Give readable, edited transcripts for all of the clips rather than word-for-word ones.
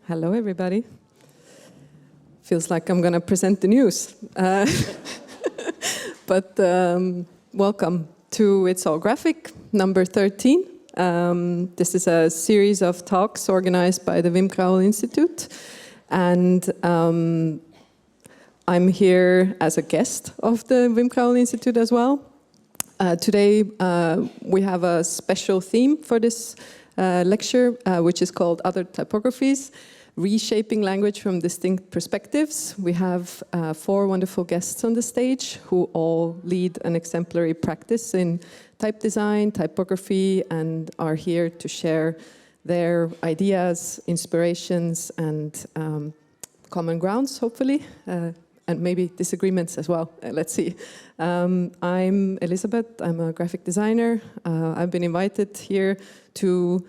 Hello, everybody. Feels like I'm going to present the news. But welcome to It's All Graphic, number 13. This is a series of talks organized by the Wim Crouwel Institute. And I'm here as a guest of the Wim Crouwel Institute as well. Today, we have a special theme for this lecture, which is called Other Typographies, Reshaping Language from Distinct Perspectives. We have 4 wonderful guests on the stage who all lead an exemplary practice in type design, typography, and are here to share their ideas, inspirations, and common grounds, hopefully, and maybe disagreements as well. Let's see. I'm Elizabeth. I'm a graphic designer. I've been invited here to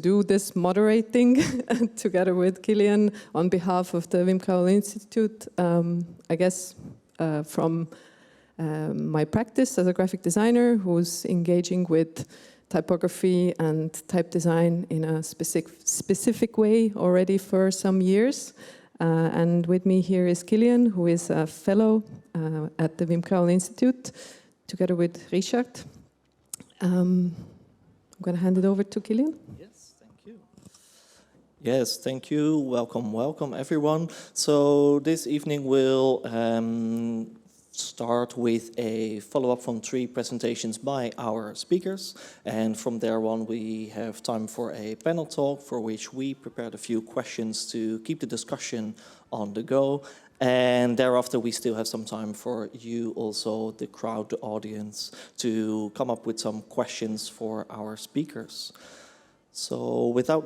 do this moderating together with Kilian on behalf of the Wim Crouwel Institute. I guess from my practice as a graphic designer who's engaging with typography and type design in a specific way already for some years. And with me here is Kilian, who is a fellow at the Wim Crouwel Institute, together with Richard. I'm going to hand it over to Kilian. Yes, thank you. Yes, thank you. Welcome, welcome, everyone. So this evening we'll start with a follow-up from 3 presentations by our speakers. And from there on, we have time for a panel talk for which we prepared a few questions to keep the discussion on the go. And thereafter, we still have some time for you also, the crowd, the audience, to come up with some questions for our speakers. So without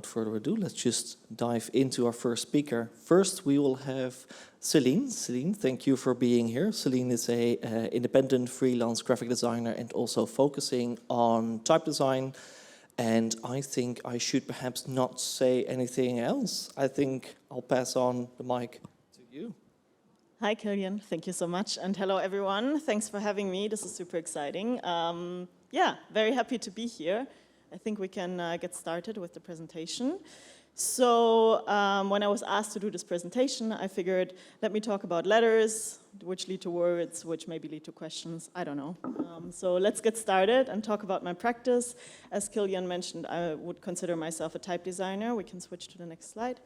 further ado, let's just dive into our first speaker. First, we will have Celine. Celine, thank you for being here. Celine is an independent freelance graphic designer and also focusing on type design. And I think I should perhaps not say anything else. I think I'll pass on the mic to you. Hi, Kilian. Thank you so much. And hello, everyone. Thanks for having me. This is super exciting. Yeah, very happy to be here. I think we can get started with the presentation. So when I was asked to do this presentation, I figured, let me talk about letters, which lead to words, which maybe lead to questions. I don't know. So let's get started and talk about my practice. As Kilian mentioned, I would consider myself a type designer. We can switch to the next slide.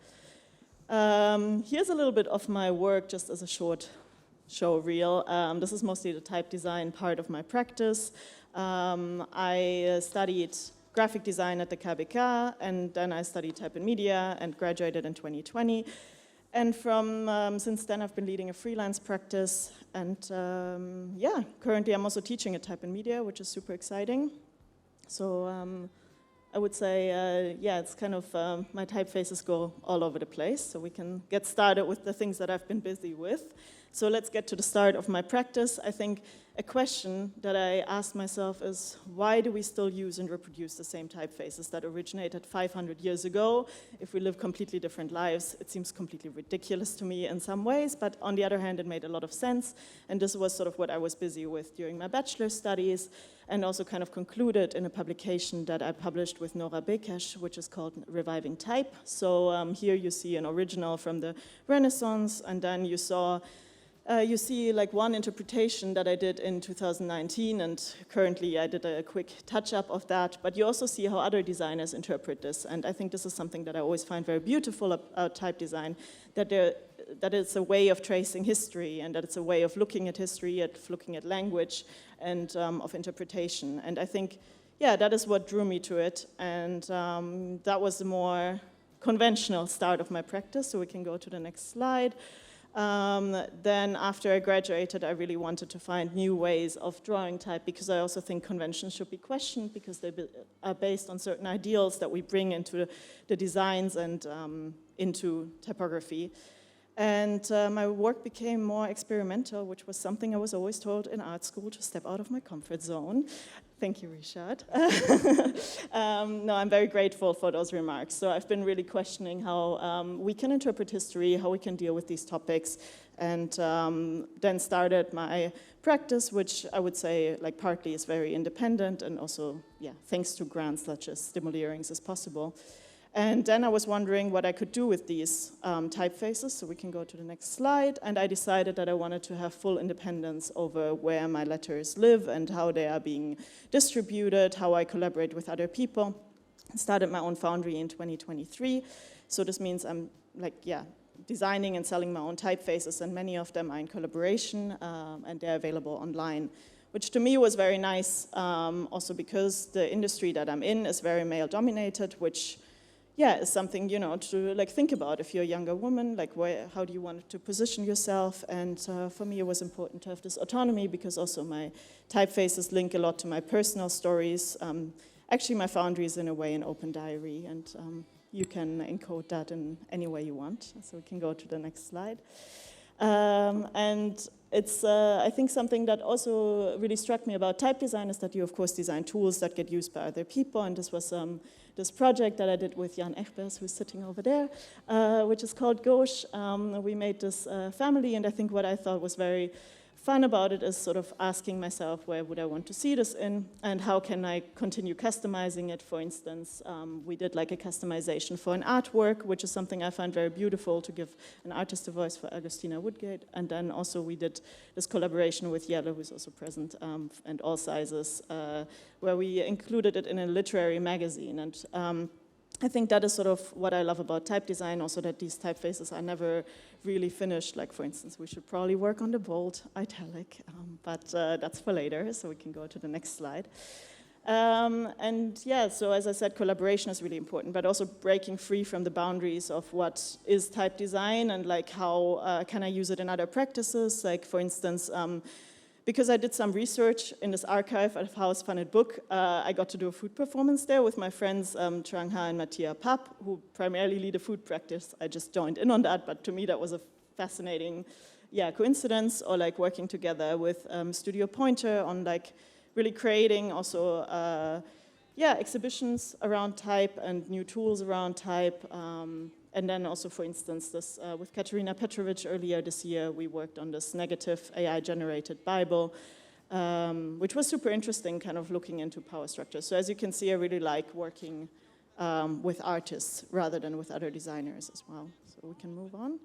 Here's a little bit of my work just as a short show reel. This is mostly the type design part of my practice. I studied graphic design at the KBK, and then I studied type and media and graduated in 2020. And since then, I've been leading a freelance practice. And yeah, currently I'm also teaching at type and media, which is super exciting. So I would say, yeah, it's kind of my typefaces go all over the place. So we can get started with the things that I've been busy with. So let's get to the start of my practice. I think a question that I asked myself is, why do we still use and reproduce the same typefaces that originated 500 years ago? If we live completely different lives, it seems completely ridiculous to me in some ways, but on the other hand, it made a lot of sense. And this was sort of what I was busy with during my bachelor studies, and also kind of concluded in a publication that I published with Nora Bekesh, which is called Reviving Type. So here you see an original from the Renaissance, and then you see like one interpretation that I did in 2019, and currently I did a quick touch-up of that, but you also see how other designers interpret this, and I think this is something that I always find very beautiful about type design, that it's a way of tracing history, and that it's a way of looking at history, of looking at language, and of interpretation. And I think, yeah, that is what drew me to it, and that was the more conventional start of my practice, so we can go to the next slide. Then after I graduated, I really wanted to find new ways of drawing type, because I also think conventions should be questioned, because they are based on certain ideals that we bring into the designs and into typography. And my work became more experimental, which was something I was always told in art school, to step out of my comfort zone. Thank you, Richard. No, I'm very grateful for those remarks. So I've been really questioning how we can interpret history, how we can deal with these topics, And then started my practice, which I would say like partly is very independent and also, yeah, thanks to grants such as Stimulierings is possible. And then I was wondering what I could do with these typefaces, so we can go to the next slide. And I decided that I wanted to have full independence over where my letters live and how they are being distributed, how I collaborate with other people. I started my own foundry in 2023. So this means I'm like, yeah, designing and selling my own typefaces, and many of them are in collaboration, and they're available online, which to me was very nice, also because the industry that I'm in is very male-dominated, which, yeah, is something, you know, to like think about if you're a younger woman, like how do you want to position yourself? And for me, it was important to have this autonomy because also my typefaces link a lot to my personal stories. Actually, my foundry is in a way an open diary, and you can encode that in any way you want. So we can go to the next slide. And it's, I think, something that also really struck me about type design is that you, of course, design tools that get used by other people. And this was this project that I did with Jan Egbers, who's sitting over there, which is called Gauche. We made this family, and I think what I thought was very fun about it is sort of asking myself, where would I want to see this in, and how can I continue customizing it? For instance, we did like a customization for an artwork, which is something I find very beautiful, to give an artist a voice, for Agustina Woodgate. And then also we did this collaboration with Jelle, who's also present, and All Sizes, where we included it in a literary magazine. And I think that is sort of what I love about type design, also that these typefaces are never really finished. Like, for instance, we should probably work on the bold italic, but that's for later, so we can go to the next slide. And yeah, so as I said, collaboration is really important, but also breaking free from the boundaries of what is type design and like how can I use it in other practices. Like, for instance, because I did some research in this archive of House Funded Book, I got to do a food performance there with my friends Trang Ha and Mattia Papp, who primarily lead a food practice. I just joined in on that, but to me that was a fascinating, yeah, coincidence. Or like working together with Studio Pointer on like really creating also, yeah, exhibitions around type and new tools around type. And then also, for instance, this with Katerina Petrovic earlier this year, we worked on this negative AI-generated Bible, which was super interesting, kind of looking into power structures. So as you can see, I really like working with artists rather than with other designers as well. So we can move on.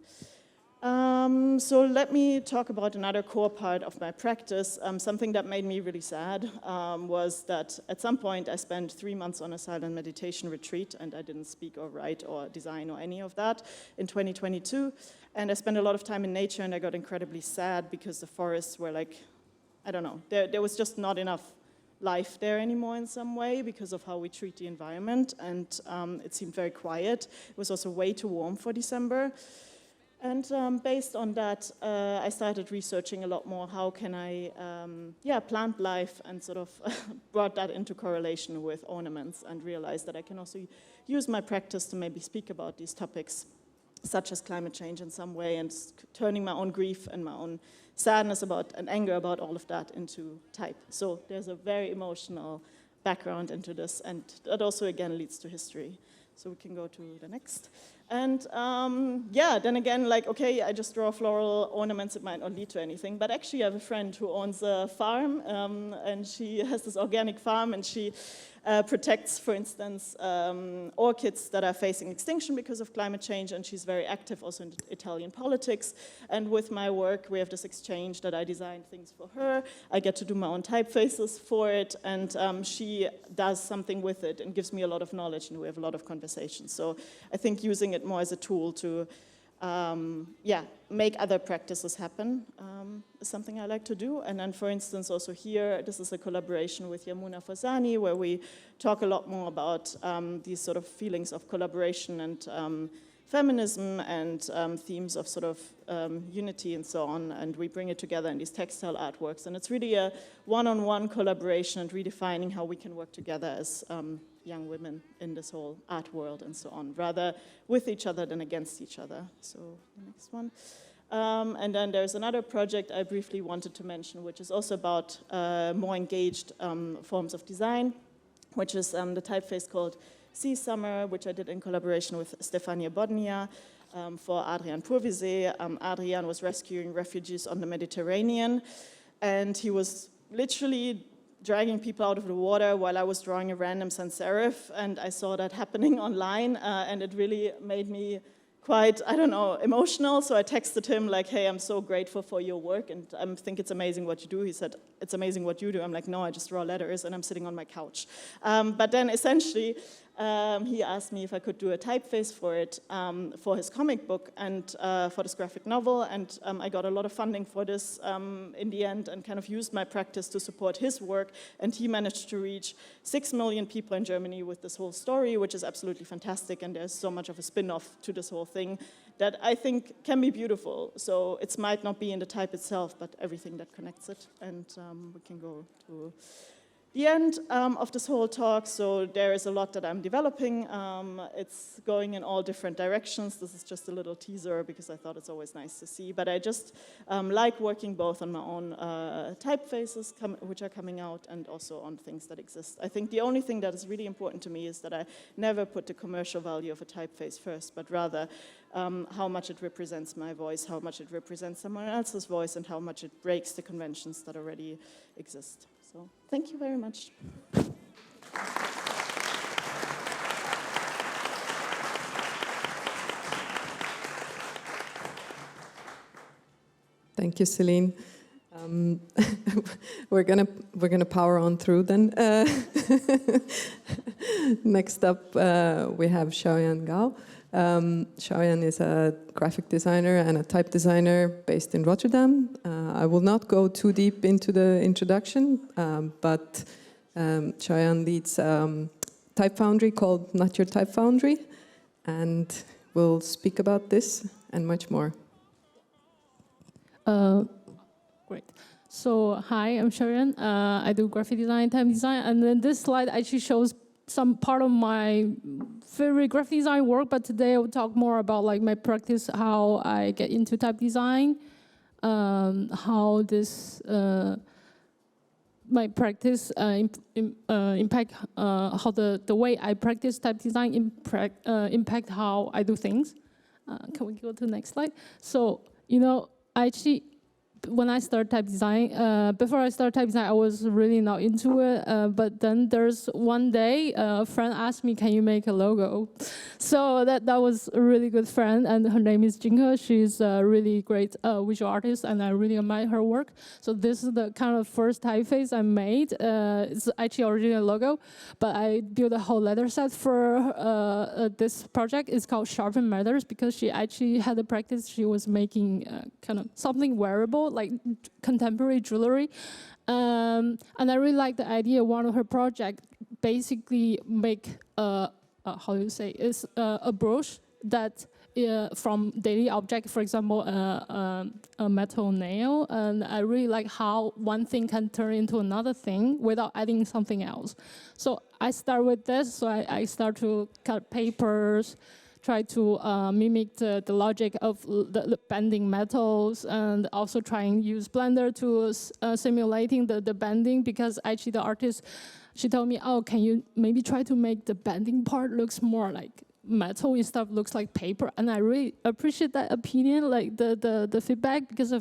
So let me talk about another core part of my practice. Something that made me really sad was that at some point I spent 3 months on a silent meditation retreat, and I didn't speak or write or design or any of that in 2022. And I spent a lot of time in nature, and I got incredibly sad because the forests were like, I don't know, there was just not enough life there anymore in some way because of how we treat the environment, and it seemed very quiet. It was also way too warm for December. And based on that, I started researching a lot more how can I plant life, and sort of brought that into correlation with ornaments, and realized that I can also use my practice to maybe speak about these topics, such as climate change in some way, and turning my own grief and my own sadness about and anger about all of that into type. So there's a very emotional background into this, and that also again leads to history. So we can go to the next. And yeah, then again, like, okay, I just draw floral ornaments, it might not lead to anything, but actually I have a friend who owns a farm, and she has this organic farm, and she protects, for instance, orchids that are facing extinction because of climate change, and she's very active also in Italian politics. And with my work, we have this exchange that I design things for her, I get to do my own typefaces for it, and she does something with it and gives me a lot of knowledge, and we have a lot of conversations. So I think using it more as a tool to make other practices happen is something I like to do. And then, for instance, also here, this is a collaboration with Yamuna Fazani, where we talk a lot more about these sort of feelings of collaboration and feminism and themes of sort of unity and so on, and we bring it together in these textile artworks. And it's really a one-on-one collaboration and redefining how we can work together as young women in this whole art world and so on, rather with each other than against each other. So the next one. And then there's another project I briefly wanted to mention, which is also about more engaged forms of design, which is the typeface called Sea Summer, which I did in collaboration with Stefania Bodnia. for Adrian Purvisé. Adrian was rescuing refugees on the Mediterranean, and he was literally dragging people out of the water while I was drawing a random sans serif, and I saw that happening online, and it really made me quite, I don't know, emotional. So I texted him like, hey, I'm so grateful for your work, and I think it's amazing what you do. He said, it's amazing what you do. I'm like, no, I just draw letters, and I'm sitting on my couch. But then essentially, he asked me if I could do a typeface for it, for his comic book and for this graphic novel, and I got a lot of funding for this in the end, and kind of used my practice to support his work, and he managed to reach 6 million people in Germany with this whole story, which is absolutely fantastic, and there's so much of a spin-off to this whole thing that I think can be beautiful. So it might not be in the type itself, but everything that connects it, and we can go to the end of this whole talk. So there is a lot that I'm developing. It's going in all different directions. This is just a little teaser because I thought it's always nice to see. But I just like working both on my own typefaces, which are coming out, and also on things that exist. I think the only thing that is really important to me is that I never put the commercial value of a typeface first, but rather how much it represents my voice, how much it represents someone else's voice, and how much it breaks the conventions that already exist. So thank you very much. Thank you, Celine. We're gonna power on through then. Next up, we have Xiaoyan Gao. Xiaoyan is a graphic designer and a type designer based in Rotterdam. I will not go too deep into the introduction, but Xiaoyan leads Type Foundry called Not Your Type Foundry, and will speak about this and much more. Great. So, hi, I'm Sharon. I do graphic design, type design, and then this slide actually shows some part of my favorite graphic design work, but today I will talk more about like my practice, how I get into type design, how this my practice impact how the way I practice type design impact how I do things. Can we go to the next slide? So, you know, I actually, when I started type design, before I started type design, I was really not into it. But then there's one day, a friend asked me, "Can you make a logo?" So that was a really good friend, and her name is Jinke. She's a really great visual artist, and I really admire her work. So this is the kind of first typeface I made. It's actually already a logo, but I built a whole letter set for this project. It's called Sharpen Matters, because she actually had a practice. She was making kind of something wearable, like contemporary jewelry. And I really like the idea. One of her projects basically make, how do you say, is a brooch that from daily object, for example, a metal nail. And I really like how one thing can turn into another thing without adding something else. So I start with this. So I start to cut papers, try to mimic the logic of the bending metals, and also try and use Blender to simulating the bending, because actually the artist, she told me, oh, can you maybe try to make the bending part looks more like metal and stuff looks like paper. And I really appreciate that opinion, like the feedback, because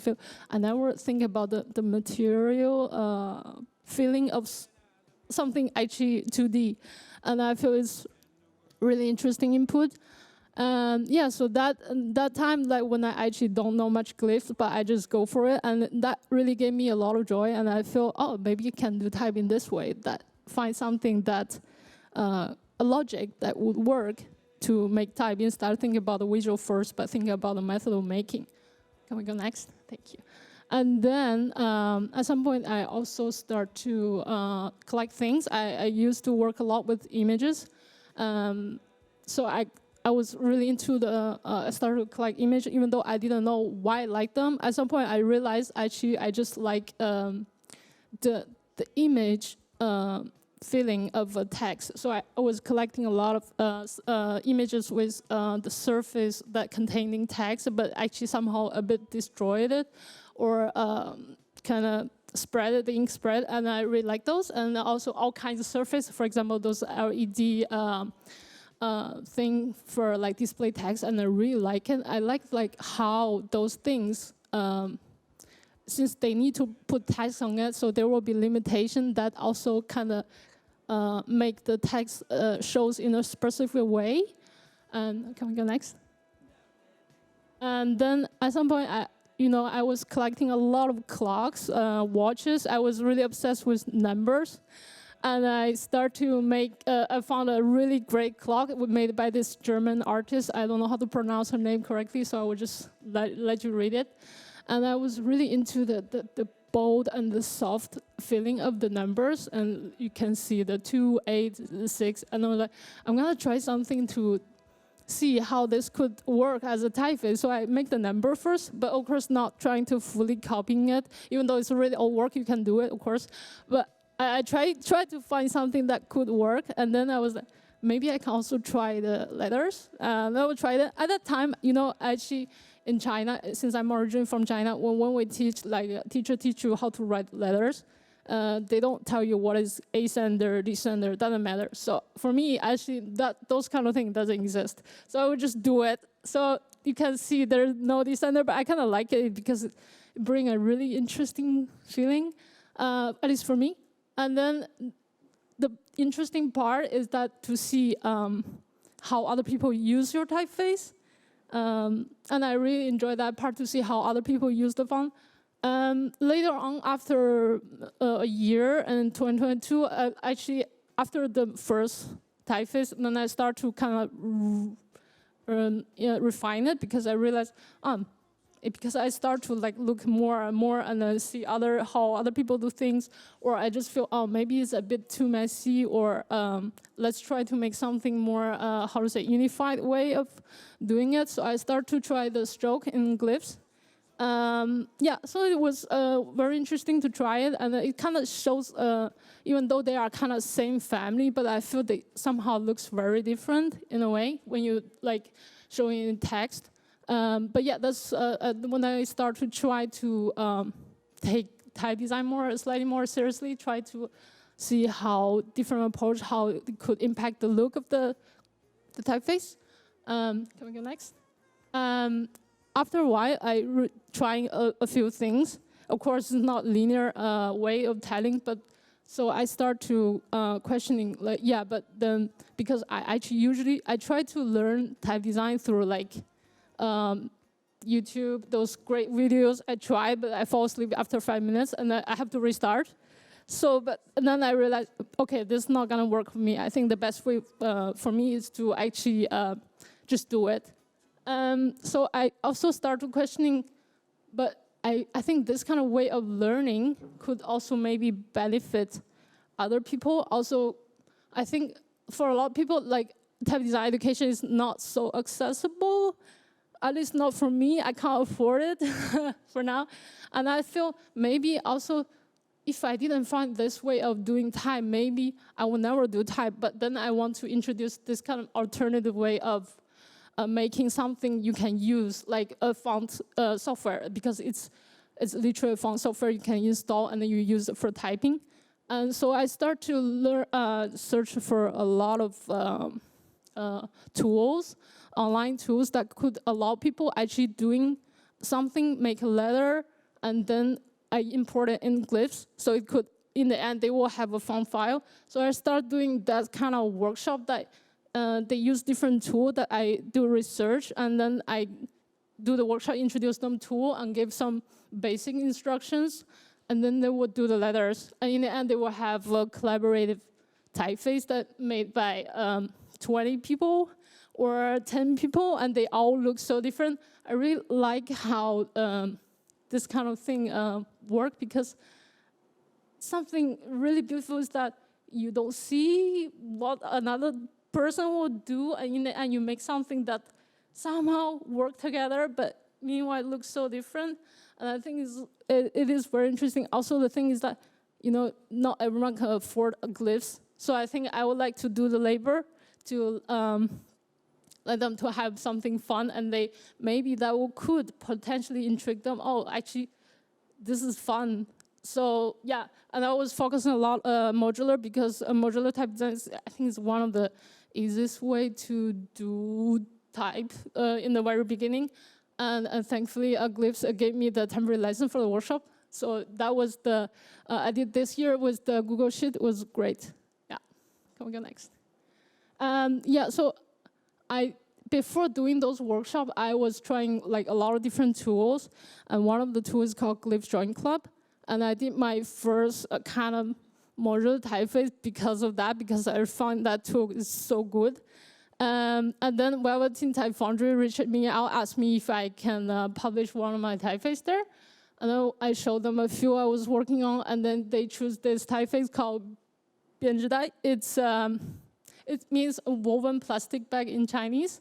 I never think about the material feeling of something actually 2D. And I feel it's really interesting input. Yeah, so that time, like when I actually don't know much glyphs, but I just go for it, and that really gave me a lot of joy. And I feel, oh, maybe you can do type in this way. That find something that a logic that would work to make type, instead of thinking about the visual first, but thinking about the method of making. Can we go next? Thank you. And then at some point, I also start to collect things. I used to work a lot with images, so I was really into I started to collect images, even though I didn't know why I liked them. At some point, I realized actually I just like the image feeling of a text. So I was collecting a lot of images with the surface that containing text, but actually somehow a bit destroyed it, or kind of spread it, the ink spread, and I really like those. And also all kinds of surface, for example, those LED thing for like display text, and I really like it. I like how those things, since they need to put text on it, so there will be limitation that also kind of make the text shows in a specific way. And can we go next? And then at some point, I was collecting a lot of clocks, watches. I was really obsessed with numbers. And I started to make, I found a really great clock made by this German artist. I don't know how to pronounce her name correctly, so I will just let you read it. And I was really into the bold and the soft feeling of the numbers. And you can see the 2, 8, 6. And I was like, I'm going to try something to see how this could work as a typeface. So I make the number first, but of course not trying to fully copying it. Even though it's really all work, you can do it, of course. But I tried to find something that could work, and then I was like, maybe I can also try the letters. And I would try it. At that time, actually in China, since I'm originally from China, when we teach, like a teacher teach you how to write letters, they don't tell you what is ascender, descender, doesn't matter. So for me, actually, those kind of things doesn't exist. So I would just do it. So you can see there's no descender, but I kind of like it because it brings a really interesting feeling, at least for me. And then the interesting part is that to see how other people use your typeface. And I really enjoy that part, to see how other people use the font. Later on, after a year in 2022, actually after the first typeface, then I start to kind of refine it, because I realized because I start to like look more and more and then see how other people do things, or I just feel, maybe it's a bit too messy, or let's try to make something more, unified way of doing it. So I start to try the stroke in glyphs. So it was very interesting to try it, and it kind of shows, even though they are kind of same family, but I feel they somehow looks very different in a way when you like showing it in text. But yeah, that's when I start to try to take type design slightly more seriously, try to see how different approach, how it could impact the look of the typeface. Can we go next? After a while, I trying a few things. Of course, it's not linear way of telling, but so I start to questioning, like, but then because I try to learn type design through like YouTube, those great videos. I try, but I fall asleep after 5 minutes, and I have to restart. And then I realized, okay, this is not gonna work for me. I think the best way for me is to actually just do it. So I also started questioning, but I think this kind of way of learning could also maybe benefit other people. Also, I think for a lot of people, like, type design education is not so accessible, at least not for me. I can't afford it for now. And I feel maybe also, if I didn't find this way of doing type, maybe I will never do type. But then I want to introduce this kind of alternative way of making something you can use, like a font software, because it's literally a font software you can install and then you use it for typing. And so I start to learn, search for a lot of tools, online tools that could allow people actually doing something, make a letter, and then I import it in glyphs. So it could, in the end, they will have a font file. So I start doing that kind of workshop that they use different tools that I do research, and then I do the workshop, introduce them tool, and give some basic instructions, and then they would do the letters. And in the end, they will have a collaborative typeface that made by 20 people or 10 people, and they all look so different. I really like how this kind of thing work, because something really beautiful is that you don't see what another person will do, and in the end you make something that somehow work together, but meanwhile it looks so different. And I think it is very interesting. Also, the thing is that, not everyone can afford glyphs. So I think I would like to do the labor to let them to have something fun, and maybe that could potentially intrigue them. Oh, actually, this is fun. So yeah, and I was focusing a lot modular because modular type design I think is one of the easiest way to do type in the very beginning. And thankfully, Glyphs gave me the temporary license for the workshop. So that was the, I did this year with the Google Sheet. It was great. Yeah, can we go next? Yeah, so before doing those workshops, I was trying like a lot of different tools. And one of the tools is called Glyphs Drawing Club. And I did my first kind of modular typeface because of that, because I found that tool is so good. And then Velveteen Type Foundry reached me out, asked me if I can publish one of my typeface there. And then I showed them a few I was working on, and then they choose this typeface called 编织袋. It means a woven plastic bag in Chinese.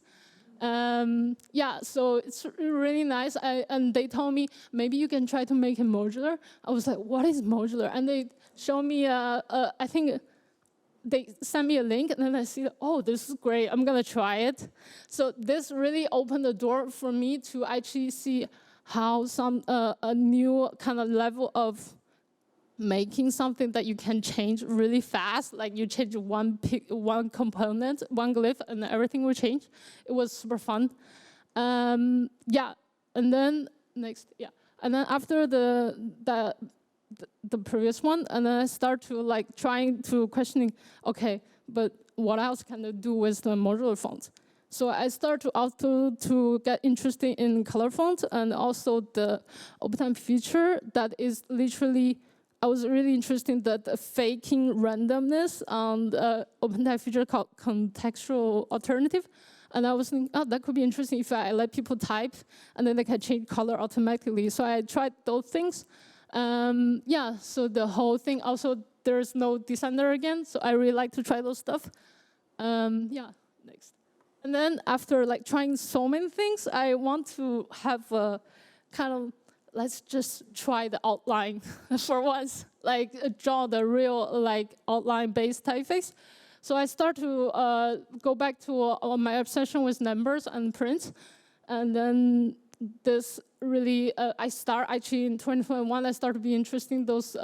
Yeah, so it's really nice. And they told me, maybe you can try to make it modular. I was like, what is modular? And they showed me, I think, they sent me a link, and then I see, oh, this is great. I'm going to try it. So this really opened the door for me to actually see how a new kind of level of making something that you can change really fast. Like you change one component, one glyph, and everything will change. It was super fun. Yeah, and then next, yeah. And then after the previous one, and then I start to like trying to questioning, okay, but what else can I do with the modular fonts? So I start to also to get interested in color fonts and also the OpenType feature that is literally, I was really interested in the faking randomness on the OpenType feature called contextual alternative. And I was thinking, oh, that could be interesting if I let people type and then they can change color automatically. So I tried those things. Yeah, so the whole thing, also there's no designer again, so I really like to try those stuff. Yeah, next. And then after like trying so many things, I want to have a kind of, let's just try the outline for once, like draw the real like outline-based typeface. So I start to go back to my obsession with numbers and print, and then this really, I start actually in 2021, I started to be interested in those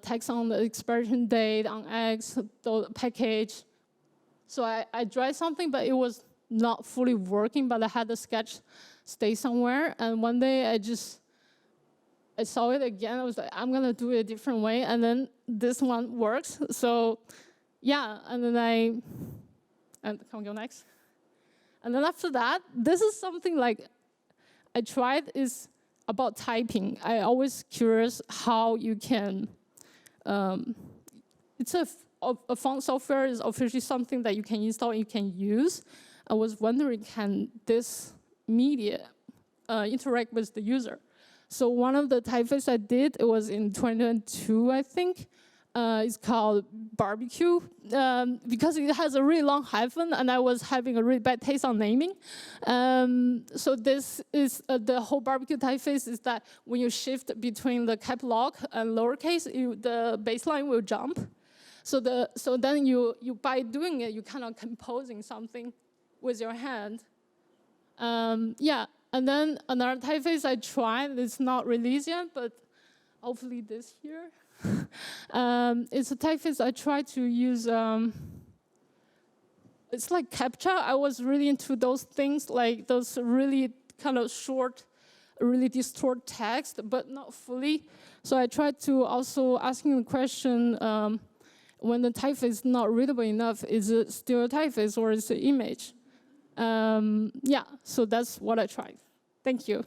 text on the expiration date, on X, the package. So I tried something, but it was not fully working, but I had the sketch stay somewhere. And one day I saw it again. I was like, I'm gonna do it a different way. And then this one works. So yeah, and then and can we go next? And then after that, this is something like I tried is about typing. I always curious how you can, it's a font software is officially something that you can install and you can use. I was wondering, can this media interact with the user? So one of the typefaces I did, it was in 2022, I think. It's called barbecue because it has a really long hyphen, and I was having a really bad taste on naming. So this is the whole barbecue typeface is that when you shift between the cap lock and lowercase, the baseline will jump. So then you by doing it, you kind of composing something with your hand. Yeah, and then another typeface I tried. It's not released yet, but hopefully this year. It's a typeface I try to use. It's like CAPTCHA. I was really into those things, like those really kind of short, really distort text, but not fully. So I tried to also asking the question, when the typeface is not readable enough, is it still a typeface or is it an image? Yeah, so that's what I tried. Thank you.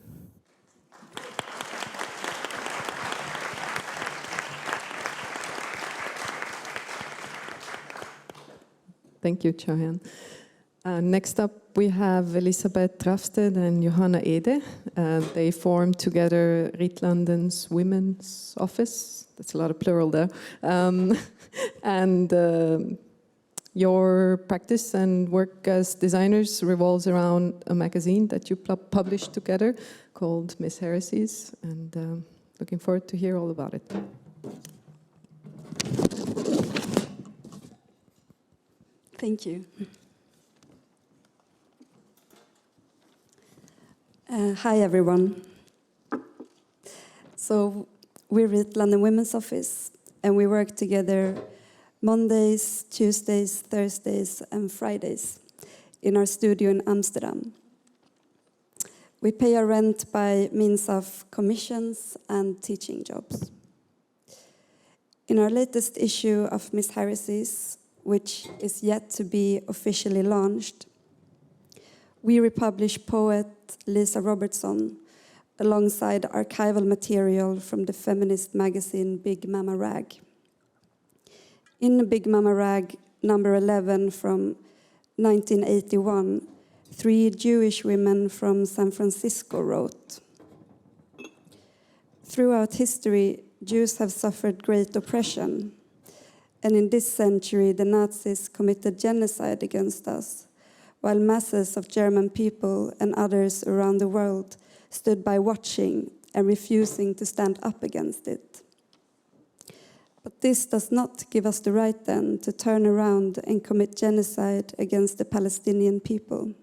Thank you, Choyan. Next up, we have Elisabeth Drafsted and Johanna Ede. They formed together Rietlanden's Women's Office. That's a lot of plural there. And your practice and work as designers revolves around a magazine that you published together called Miss Heresies. And looking forward to hear all about it. Thank you. Hi, everyone. So We're at London Women's Office, and we work together Mondays, Tuesdays, Thursdays, and Fridays in our studio in Amsterdam. We pay our rent by means of commissions and teaching jobs. In our latest issue of Miss Heresies, which is yet to be officially launched, we republish poet Lisa Robertson alongside archival material from the feminist magazine Big Mama Rag. In Big Mama Rag, number 11 from 1981, 3 Jewish women from San Francisco wrote, "Throughout history, Jews have suffered great oppression, and in this century the Nazis committed genocide against us, while masses of German people and others around the world stood by watching and refusing to stand up against it. But this does not give us the right then to turn around and commit genocide against the Palestinian people,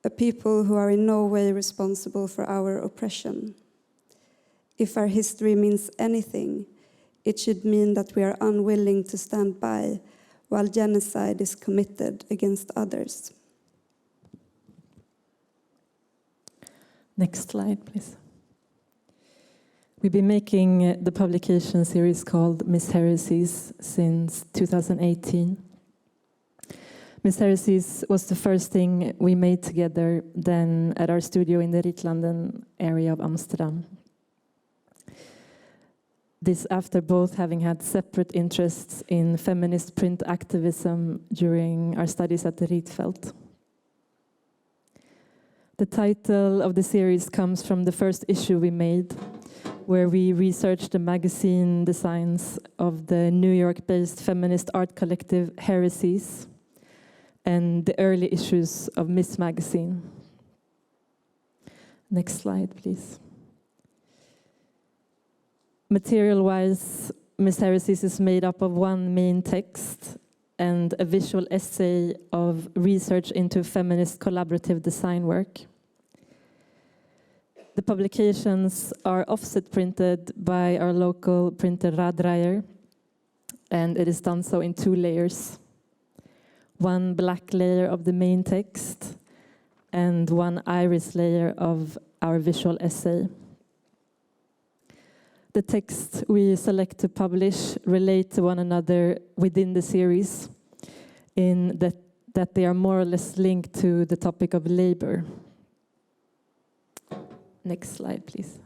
a people who are in no way responsible for our oppression. If our history means anything, it should mean that we are unwilling to stand by while genocide is committed against others." Next slide, please. We've been making the publication series called Miss Heresies since 2018. Miss Heresies was the first thing we made together then at our studio in the Ritlanden area of Amsterdam. This after both having had separate interests in feminist print activism during our studies at the Rietveld. The title of the series comes from the first issue we made, where we researched the magazine designs of the New York-based feminist art collective Heresies and the early issues of Miss Magazine. Next slide, please. Material-wise, Miss Heresies is made up of one main text and a visual essay of research into feminist collaborative design work. The publications are offset printed by our local printer Radreier, and it is done so in 2 layers. One black layer of the main text and one iris layer of our visual essay. The texts we select to publish relate to one another within the series in that they are more or less linked to the topic of labor. Next slide, please.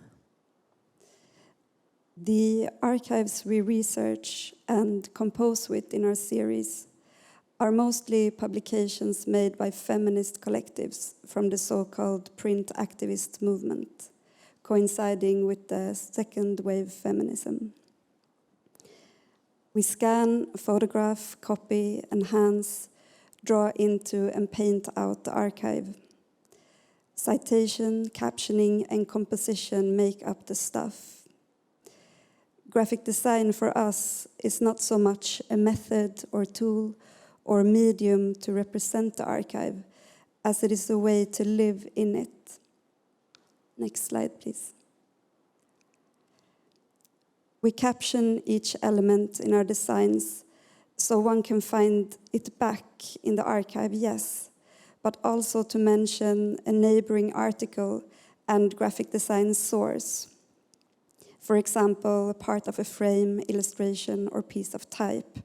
The archives we research and compose with in our series are mostly publications made by feminist collectives from the so-called print activist movement, coinciding with the second wave feminism. We scan, photograph, copy, enhance, draw into and paint out the archive. Citation, captioning, and composition make up the stuff. Graphic design for us is not so much a method or tool or medium to represent the archive, as it is a way to live in it. Next slide, please. We caption each element in our designs so one can find it back in the archive, yes, but also to mention a neighboring article and graphic design source. For example, a part of a frame, illustration, or piece of type,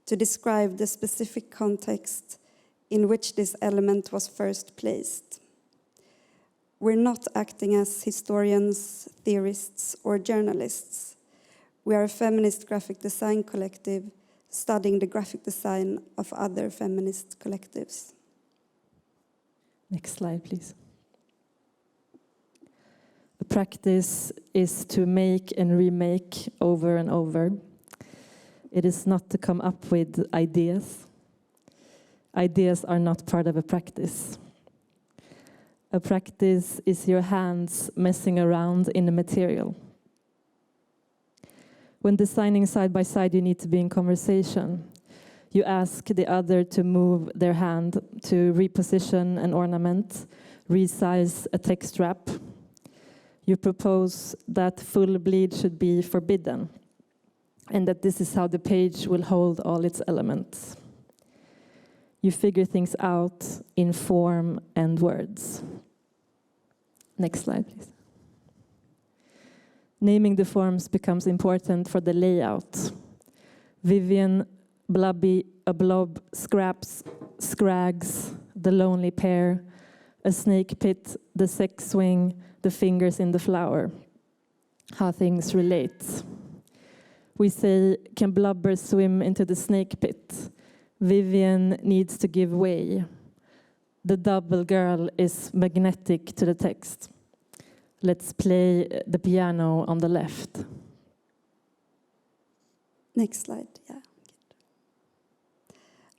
to describe the specific context in which this element was first placed. We're not acting as historians, theorists, or journalists. We are a feminist graphic design collective studying the graphic design of other feminist collectives. Next slide, please. The practice is to make and remake over and over. It is not to come up with ideas. Ideas are not part of a practice. A practice is your hands messing around in the material. When designing side by side, you need to be in conversation. You ask the other to move their hand to reposition an ornament, resize a text wrap. You propose that full bleed should be forbidden, and that this is how the page will hold all its elements. You figure things out in form and words. Next slide, please. Naming the forms becomes important for the layout. Vivian, blubby, a blob, scraps, scrags, the lonely pair, a snake pit, the sex swing, the fingers in the flower. How things relate. We say, can blubber swim into the snake pit? Vivian needs to give way. The double girl is magnetic to the text. Let's play the piano on the left. Next slide, yeah.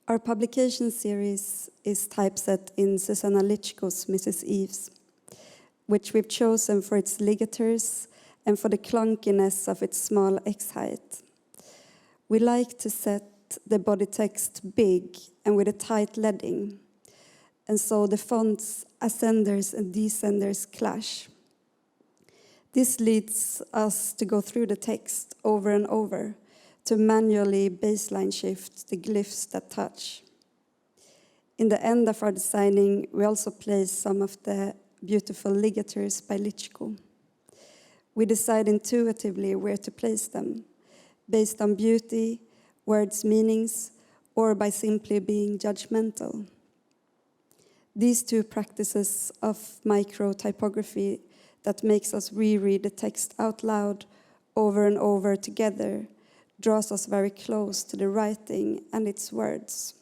Our publication series is typeset in Susanna Lichko's Mrs. Eves, which we've chosen for its ligatures and for the clunkiness of its small X height. We like to set the body text big and with a tight leading, and so the fonts ascenders and descenders clash. This leads us to go through the text over and over to manually baseline shift the glyphs that touch. In the end of our designing, we also place some of the beautiful ligatures by Lichko. We decide intuitively where to place them, based on beauty, words' meanings, or by simply being judgmental. These two practices of micro-typography that makes us reread the text out loud over and over together draws us very close to the writing and its words.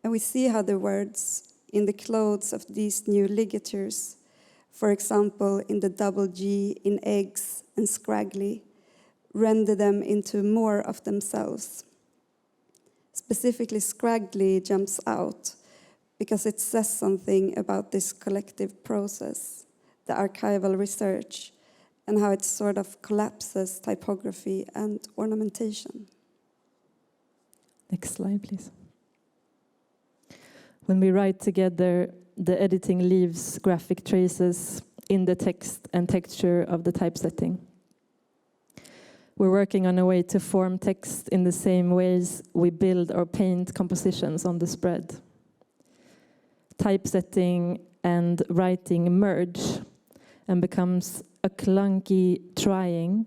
And we see how the words in the clothes of these new ligatures, for example, in the double G in eggs and scraggly, render them into more of themselves. Specifically, scraggly jumps out because it says something about this collective process, the archival research, and how it sort of collapses typography and ornamentation. Next slide, please. When we write together, the editing leaves graphic traces in the text and texture of the typesetting. We're working on a way to form text in the same ways we build or paint compositions on the spread. Typesetting and writing merge and becomes a clunky trying,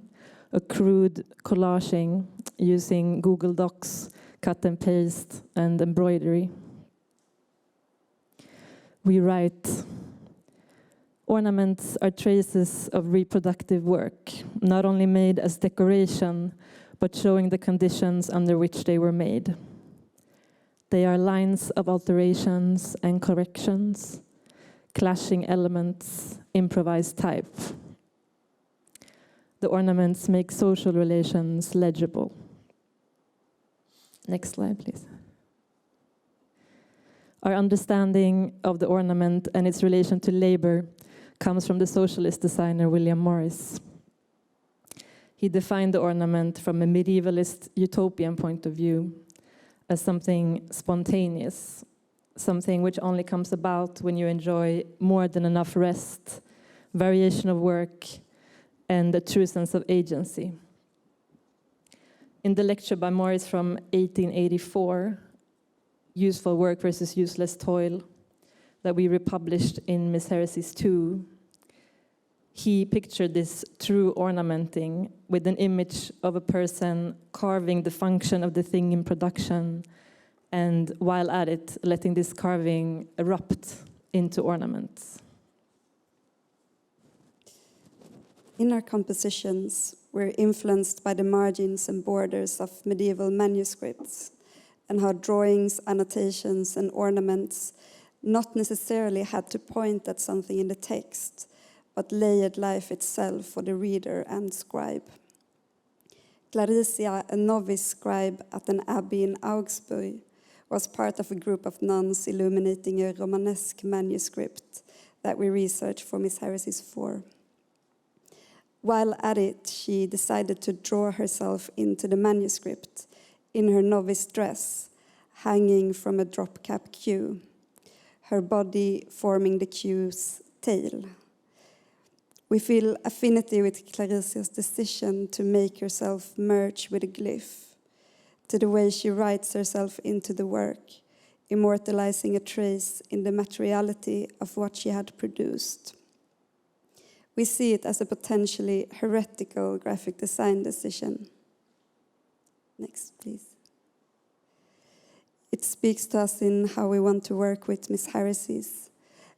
a crude collaging using Google Docs, cut and paste, and embroidery. We write, ornaments are traces of reproductive work, not only made as decoration, but showing the conditions under which they were made. They are lines of alterations and corrections, clashing elements, improvised type. The ornaments make social relations legible. Next slide, please. Our understanding of the ornament and its relation to labor comes from the socialist designer William Morris. He defined the ornament from a medievalist utopian point of view as something spontaneous, something which only comes about when you enjoy more than enough rest, variation of work, and a true sense of agency. In the lecture by Morris from 1884, Useful Work versus Useless Toil, that we republished in Miss Heresies 2, he pictured this true ornamenting with an image of a person carving the function of the thing in production, and while at it, letting this carving erupt into ornaments. In our compositions, we're influenced by the margins and borders of medieval manuscripts, and how drawings, annotations, and ornaments not necessarily had to point at something in the text, but layered life itself for the reader and scribe. Claricia, a novice scribe at an abbey in Augsburg, was part of a group of nuns illuminating a Romanesque manuscript that we researched for Miss Heresies 4. While at it, she decided to draw herself into the manuscript in her novice dress, hanging from a drop-cap queue, her body forming the queue's tail. We feel affinity with Claricia's decision to make herself merge with a glyph, to the way she writes herself into the work, immortalizing a trace in the materiality of what she had produced. We see it as a potentially heretical graphic design decision. Next, please. It speaks to us in how we want to work with misheresies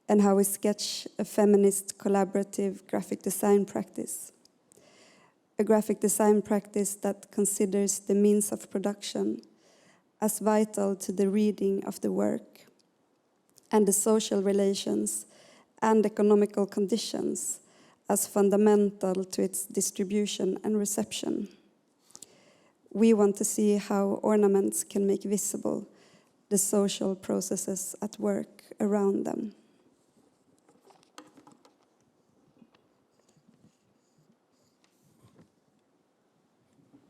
and how we sketch a feminist collaborative graphic design practice. A graphic design practice that considers the means of production as vital to the reading of the work and the social relations and economical conditions as fundamental to its distribution and reception. We want to see how ornaments can make visible the social processes at work around them.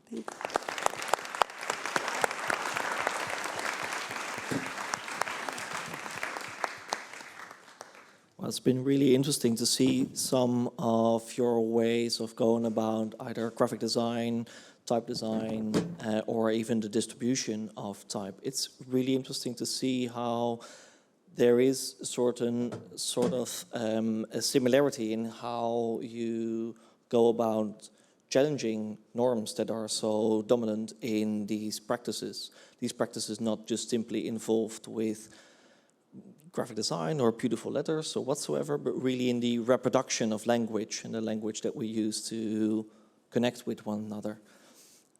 Thank you. Well, it's been really interesting to see some of your ways of going about either graphic design, type design, or even the distribution of type. It's really interesting to see how there is a sort of a similarity in how you go about challenging norms that are so dominant in these practices. These practices not just simply involved with graphic design or beautiful letters or whatsoever, but really in the reproduction of language and the language that we use to connect with one another.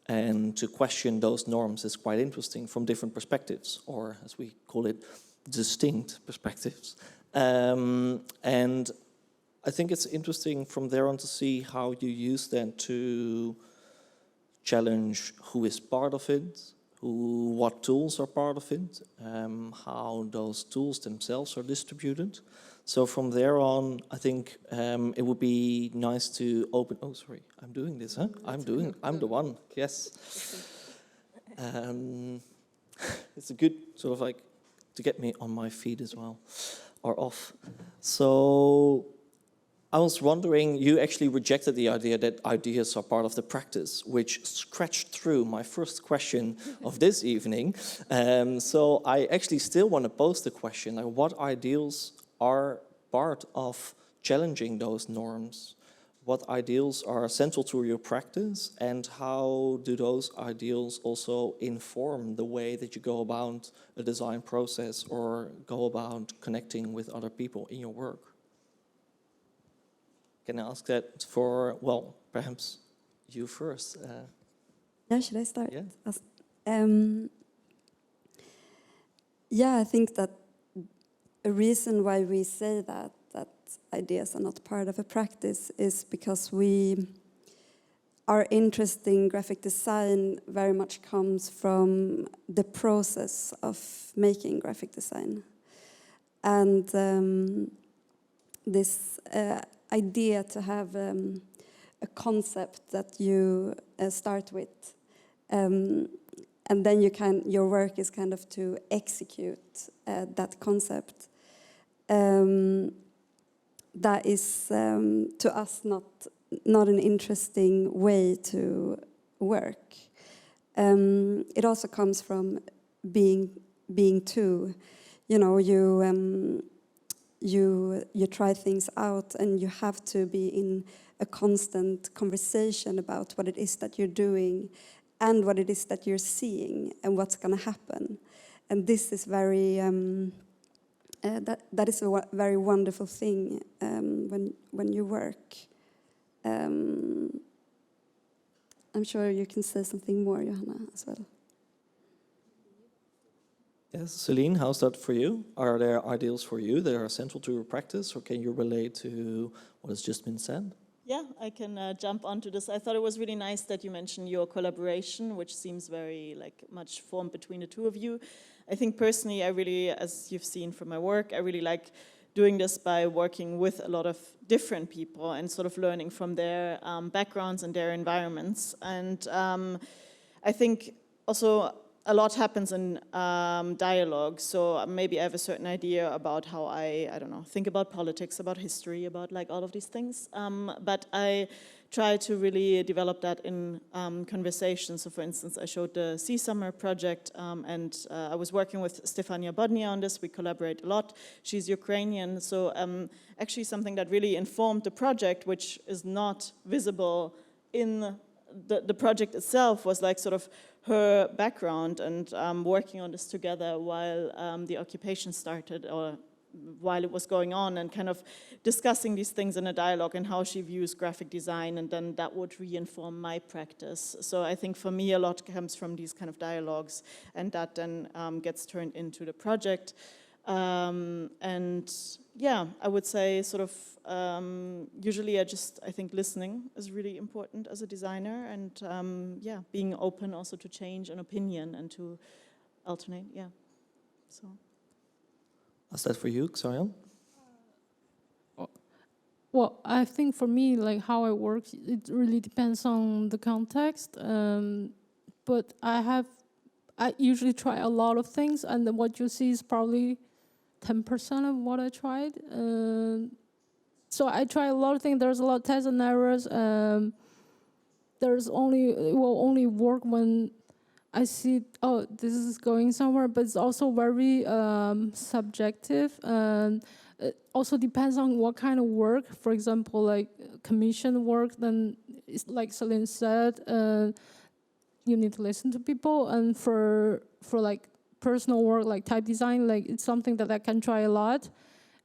And to question those norms is quite interesting from different perspectives, or as we call it, distinct perspectives. And I think it's interesting from there on to see how you use that to challenge who is part of it, what tools are part of it, how those tools themselves are distributed. So from there on, I think it would be nice to open. Oh, sorry, I'm doing this, huh? I'm the one. Yes. It's a good sort of like to get me on my feet as well, or off. So I was wondering, you actually rejected the idea that ideas are part of the practice, which scratched through my first question of this evening. So I actually still want to pose the question, like, what ideals are part of challenging those norms? What ideals are central to your practice, and how do those ideals also inform the way that you go about a design process or go about connecting with other people in your work? Can I ask that for, well, perhaps you first? Yeah, should I start? Yeah. Yeah, I think that a reason why we say that ideas are not part of a practice is because our interest in graphic design very much comes from the process of making graphic design. And this idea to have a concept that you start with, and then your work is kind of to execute that concept. That is to us not an interesting way to work. It also comes from being two. You know, you try things out, and you have to be in a constant conversation about what it is that you're doing and what it is that you're seeing and what's going to happen. And this is very that is a very wonderful thing when you work. I'm sure you can say something more, Johanna, as well. Yes, Celine, how's that for you? Are there ideals for you that are central to your practice, or can you relate to what has just been said? Yeah, I can jump onto this. I thought it was really nice that you mentioned your collaboration, which seems very much formed between the two of you. I think personally, I really, as you've seen from my work, I really like doing this by working with a lot of different people and sort of learning from their backgrounds and their environments. And I think also a lot happens in dialogue, so maybe I have a certain idea about how I don't know, think about politics, about history, about like all of these things. But I try to really develop that in conversation. So for instance, I showed the Sea Summer project, and I was working with Stefania Bodnia on this. We collaborate a lot. She's Ukrainian, so actually something that really informed the project, which is not visible in the project itself, was like sort of her background and working on this together while the occupation started, or while it was going on, and kind of discussing these things in a dialogue and how she views graphic design, and then that would re-inform my practice. So I think for me a lot comes from these kind of dialogues, and that then gets turned into the project. And yeah, I would say sort of usually I think listening is really important as a designer, and yeah, being open also to change an opinion and to alternate, yeah, so. Is that for you, Xarian? Well, I think for me, like how I work, it really depends on the context. But I usually try a lot of things, and then what you see is probably 10% of what I tried. So I try a lot of things. There's a lot of tests and errors. It will only work when I see, oh, this is going somewhere, but it's also very subjective. It also depends on what kind of work. For example, like commission work, then it's like Celine said, you need to listen to people. And for like personal work, like type design, like it's something that I can try a lot.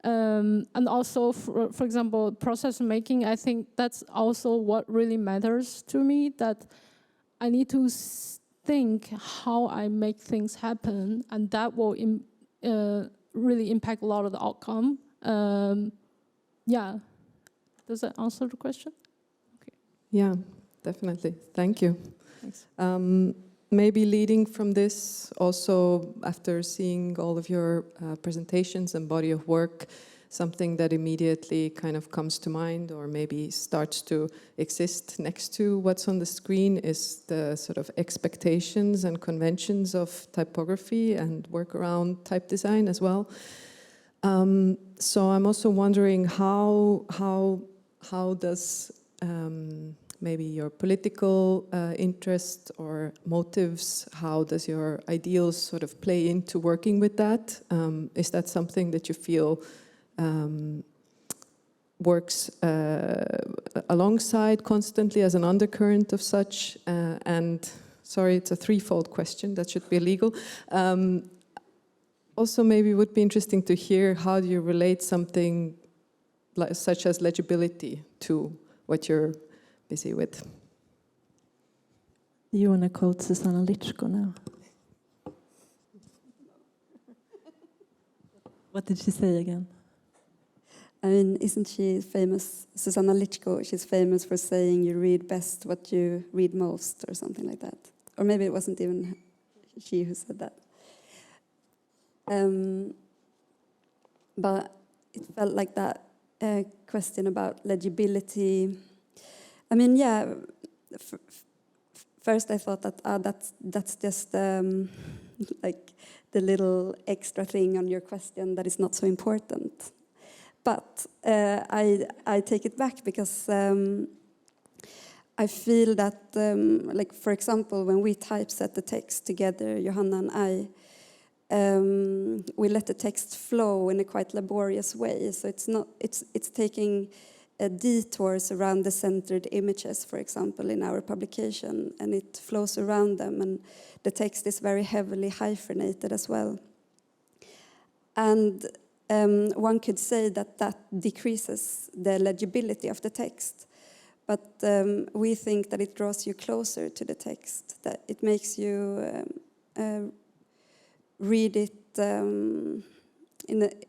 And also, for example, process making, I think that's also what really matters to me, that I need to think how I make things happen, and that will really impact a lot of the outcome. Yeah, does that answer the question? Okay. Yeah, definitely. Thank you. Thanks. Maybe leading from this, also after seeing all of your presentations and body of work, something that immediately kind of comes to mind or maybe starts to exist next to what's on the screen is the sort of expectations and conventions of typography and work around type design as well. So I'm also wondering how does maybe your political interest or motives, how does your ideals sort of play into working with that? Is that something that you feel works alongside constantly as an undercurrent of such? And sorry, it's a threefold question, that should be illegal. Also, maybe it would be interesting to hear how do you relate something such as legibility to what you're busy with. You want to quote Susanna Lichko now? What did she say again? I mean, isn't she famous, Susanna Lichko? She's famous for saying you read best what you read most, or something like that. Or maybe it wasn't even she who said that. But it felt like that question about legibility. I mean, yeah, first I thought that that's just like the little extra thing on your question that is not so important. But I take it back because I feel that, like, for example, when we typeset the text together, Johanna and I, we let the text flow in a quite laborious way. So it's taking detours around the centered images, for example, in our publication, and it flows around them, and the text is very heavily hyphenated as well. And one could say that decreases the legibility of the text, but we think that it draws you closer to the text, that it makes you read it in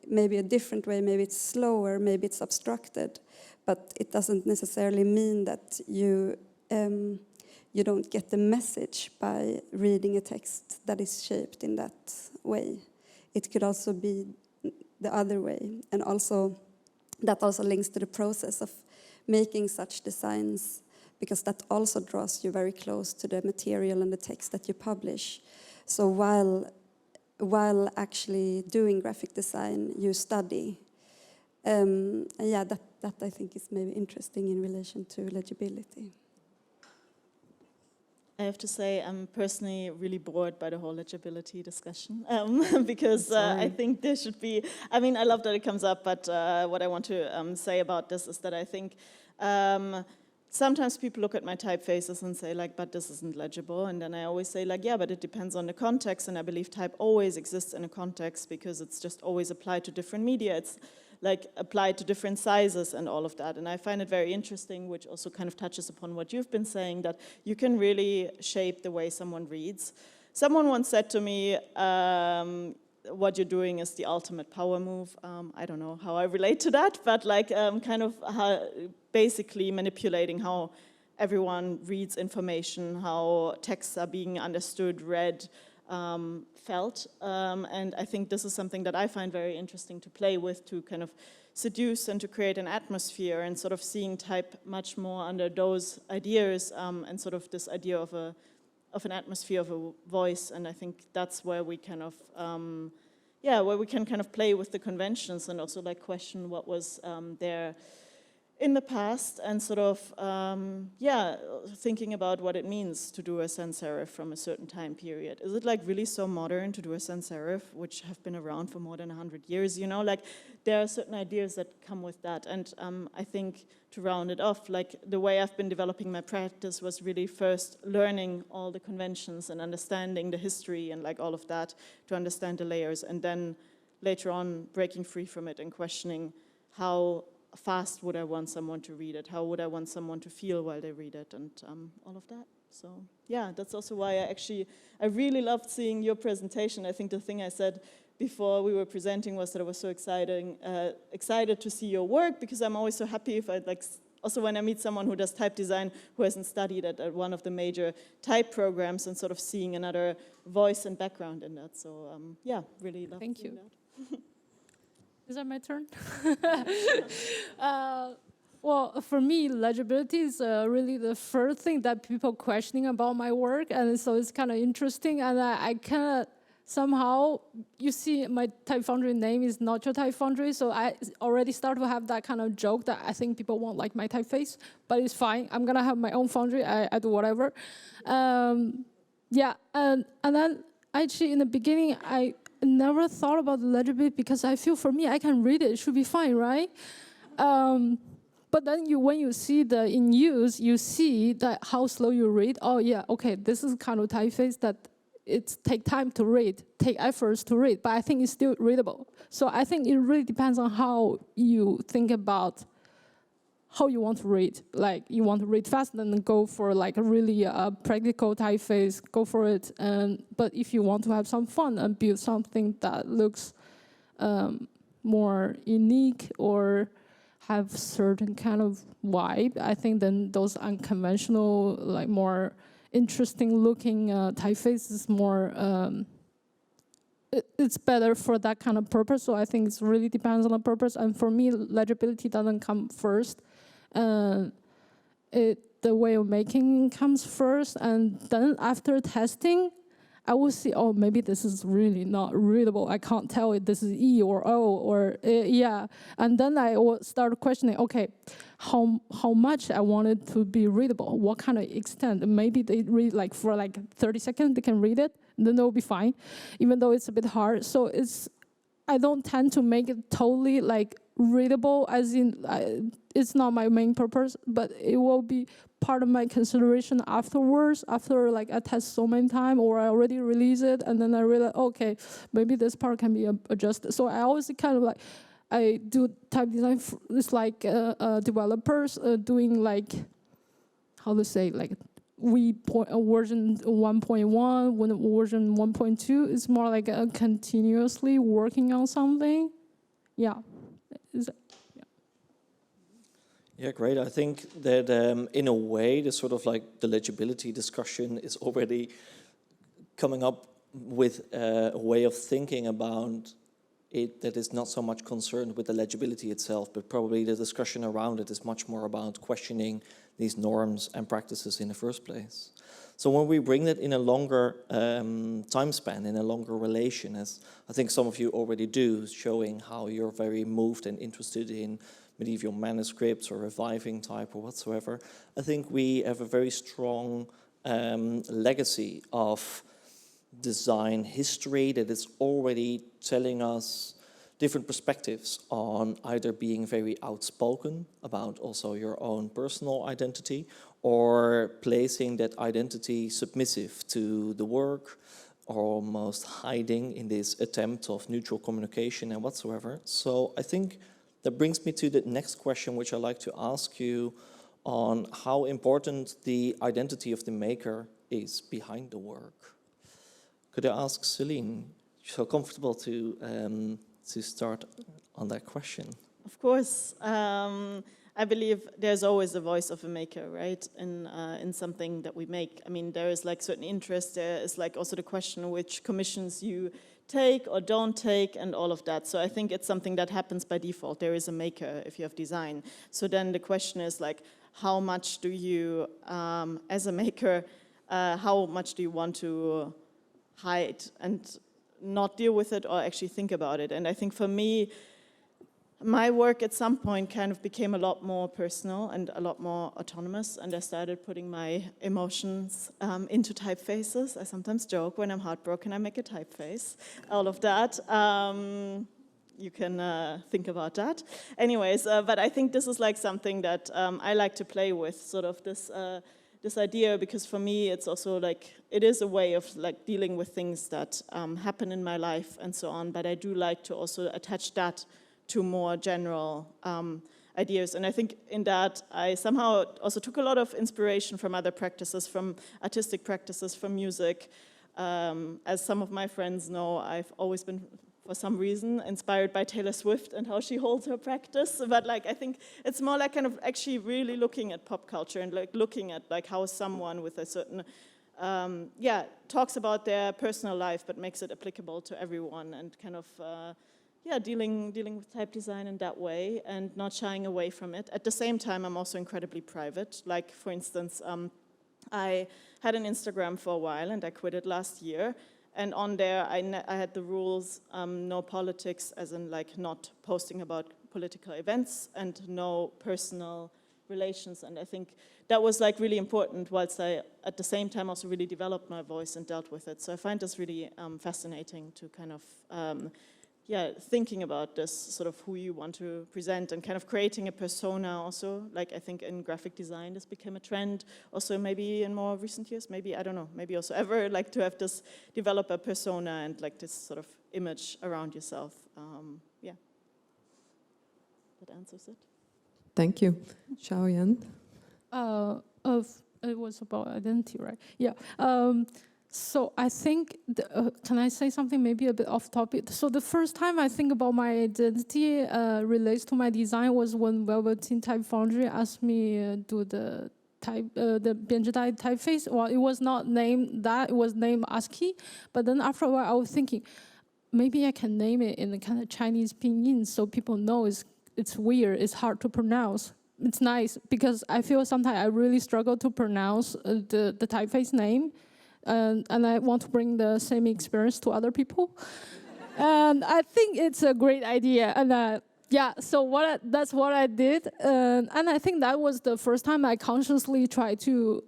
maybe a different way. Maybe it's slower, maybe it's obstructed, but it doesn't necessarily mean that you don't get the message by reading a text that is shaped in that way. It could also be the other way, and also that also links to the process of making such designs, because that also draws you very close to the material and the text that you publish. So while actually doing graphic design, you study. And yeah, that I think is maybe interesting in relation to legibility. I have to say I'm personally really bored by the whole legibility discussion because I think there should be, I mean, I love that it comes up, but what I want to say about this is that I think sometimes people look at my typefaces and say like, but this isn't legible. And then I always say like, yeah, but it depends on the context. And I believe type always exists in a context because it's just always applied to different media. It's like applied to different sizes and all of that. And I find it very interesting, which also kind of touches upon what you've been saying, that you can really shape the way someone reads. Someone once said to me, what you're doing is the ultimate power move. I don't know how I relate to that, but like kind of basically manipulating how everyone reads information, how texts are being understood, read, felt, and I think this is something that I find very interesting to play with, to kind of seduce and to create an atmosphere, and sort of seeing type much more under those ideas, and sort of this idea of an atmosphere, of a voice. And I think that's where we kind of where we can kind of play with the conventions and also like question what was there in the past, and sort of, thinking about what it means to do a sans serif from a certain time period. Is it like really so modern to do a sans serif, which have been around for more than 100 years, you know? Like, there are certain ideas that come with that. And I think to round it off, like the way I've been developing my practice was really first learning all the conventions and understanding the history and like all of that to understand the layers. And then later on breaking free from it and questioning how fast would I want someone to read it? How would I want someone to feel while they read it? And all of that. So yeah, that's also why I really loved seeing your presentation. I think the thing I said before we were presenting was that it was so excited to see your work, because I'm always so happy if I also when I meet someone who does type design who hasn't studied at one of the major type programs, and sort of seeing another voice and background in that. So yeah, really love seeing that. Is that my turn? Well, for me, legibility is really the first thing that people questioning about my work, and so it's kind of interesting. And I kind of somehow, you see, my Type Foundry name is not your Type Foundry, so I already start to have that kind of joke that I think people won't like my typeface, but it's fine. I'm gonna have my own foundry. I do whatever. Yeah, and then actually in the beginning I never thought about the legibility, because I feel for me I can read it. It should be fine, right? But then when you see the in use, you see that how slow you read. Oh yeah, okay, this is kind of typeface that it take time to read, take efforts to read, but I think it's still readable. So I think it really depends on how you think about how you want to read. Like, you want to read fast, then go for like a really practical typeface, go for it. But if you want to have some fun and build something that looks more unique or have certain kind of vibe, I think then those unconventional, like more interesting looking typeface is more, it's better for that kind of purpose. So I think it really depends on the purpose. And for me, legibility doesn't come first. The way of making comes first, and then after testing, I will see, oh, maybe this is really not readable. I can't tell if this is E or O or yeah. And then I will start questioning, okay, how much I want it to be readable, what kind of extent. Maybe they read like for like 30 seconds, they can read it, and then they'll be fine, even though it's a bit hard. So I don't tend to make it totally like readable, as in it's not my main purpose, but it will be part of my consideration afterwards, after like I test so many times, or I already release it, and then I realize, okay, maybe this part can be adjusted. So I always kind of like, I do type design, it's like developers doing like, how to say, like version 1.1, when version 1.2 is more like continuously working on something. Yeah. Yeah, great. I think that in a way, the sort of like the legibility discussion is already coming up with a way of thinking about it that is not so much concerned with the legibility itself, but probably the discussion around it is much more about questioning these norms and practices in the first place. So when we bring that in a longer time span, in a longer relation, as I think some of you already do, showing how you're very moved and interested in medieval manuscripts or reviving type or whatsoever, I think we have a very strong legacy of design history that is already telling us different perspectives on either being very outspoken about also your own personal identity or placing that identity submissive to the work or almost hiding in this attempt of neutral communication and whatsoever. So I think that brings me to the next question, which I'd like to ask you on how important the identity of the maker is behind the work. Could I ask Celine, so comfortable to start on that question? Of course. I believe there's always the voice of a maker, right, in something that we make. I mean, there is like certain interest, there is like also the question which commissions you take or don't take and all of that. So I think it's something that happens by default. There is a maker if you have design. So then the question is like, how much do you, as a maker, how much do you want to hide and not deal with it or actually think about it? And I think for me, my work at some point kind of became a lot more personal and a lot more autonomous, and I started putting my emotions into typefaces. I sometimes joke when I'm heartbroken, I make a typeface. All of that. You can think about that. Anyways, but I think this is like something that I like to play with, sort of this idea, because for me it's also like, it is a way of like dealing with things that happen in my life and so on, but I do like to also attach that to more general ideas. And I think in that I somehow also took a lot of inspiration from other practices, from artistic practices, from music. As some of my friends know, I've always been, for some reason, inspired by Taylor Swift and how she holds her practice. But like, I think it's more like kind of actually really looking at pop culture and like looking at like how someone with a certain, talks about their personal life but makes it applicable to everyone, and kind of, dealing with type design in that way and not shying away from it. At the same time, I'm also incredibly private. Like, for instance, I had an Instagram for a while and I quit it last year. And on there, I had the rules, no politics, as in like not posting about political events, and no personal relations. And I think that was like really important, whilst I, at the same time, also really developed my voice and dealt with it. So I find this really fascinating to kind of, thinking about this, sort of who you want to present and kind of creating a persona also. Like, I think in graphic design, this became a trend. Also, maybe in more recent years, maybe, I don't know, maybe also ever, like to have this, develop a persona and like this sort of image around yourself. That answers it. Thank you. Xiaoyan? It was about identity, right? Yeah. So I think, can I say something maybe a bit off topic? So the first time I think about my identity relates to my design was when Velveteen Type Foundry asked me do the编织袋 typeface. Well, it was not named that, it was named ASCII. But then after a while I was thinking, maybe I can name it in the kind of Chinese pinyin so people know it's weird, it's hard to pronounce. It's nice because I feel sometimes I really struggle to pronounce the typeface name. And I want to bring the same experience to other people. And I think it's a great idea. And so that's what I did. And I think that was the first time I consciously tried to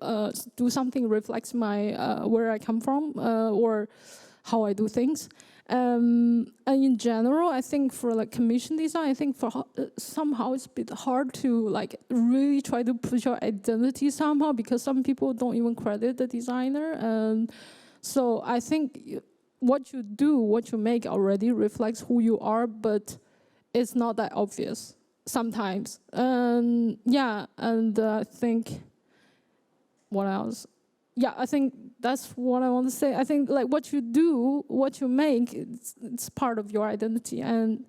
do something reflects my where I come from or how I do things. And in general, I think for like commission design, I think for somehow it's a bit hard to like really try to push your identity somehow, because some people don't even credit the designer. And so I think what you do, what you make already reflects who you are, but it's not that obvious sometimes. And I think, what else? Yeah, I think that's what I want to say. I think like what you do, what you make, it's part of your identity. And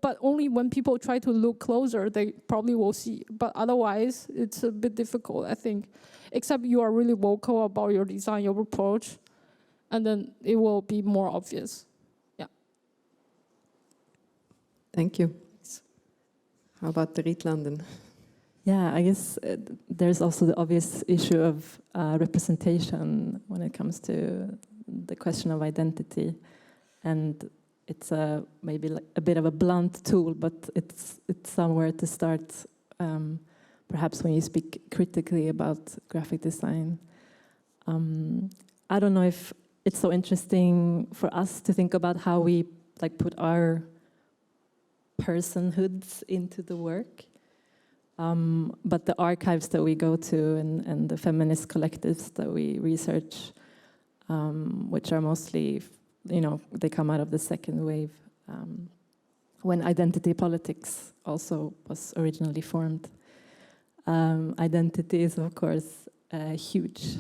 but only when people try to look closer, they probably will see. But otherwise, it's a bit difficult, I think. Except you are really vocal about your design, your approach, and then it will be more obvious. Yeah. Thank you. How about the Rietlanden? Yeah, I guess there's also the obvious issue of representation when it comes to the question of identity, and it's maybe like a bit of a blunt tool, but it's somewhere to start. Perhaps when you speak critically about graphic design, I don't know if it's so interesting for us to think about how we like put our personhoods into the work. But the archives that we go to and the feminist collectives that we research, which are mostly, they come out of the second wave, when identity politics also was originally formed. Identity is, of course, huge.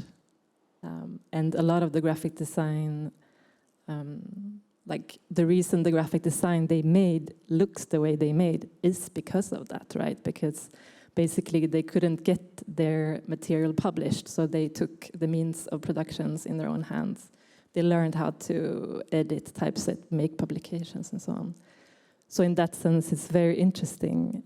And a lot of the graphic design, like the reason the graphic design they made looks the way they made is because of that, right? Because basically they couldn't get their material published, so they took the means of productions in their own hands. They learned how to edit, typeset, make publications, and so on. So in that sense, it's very interesting,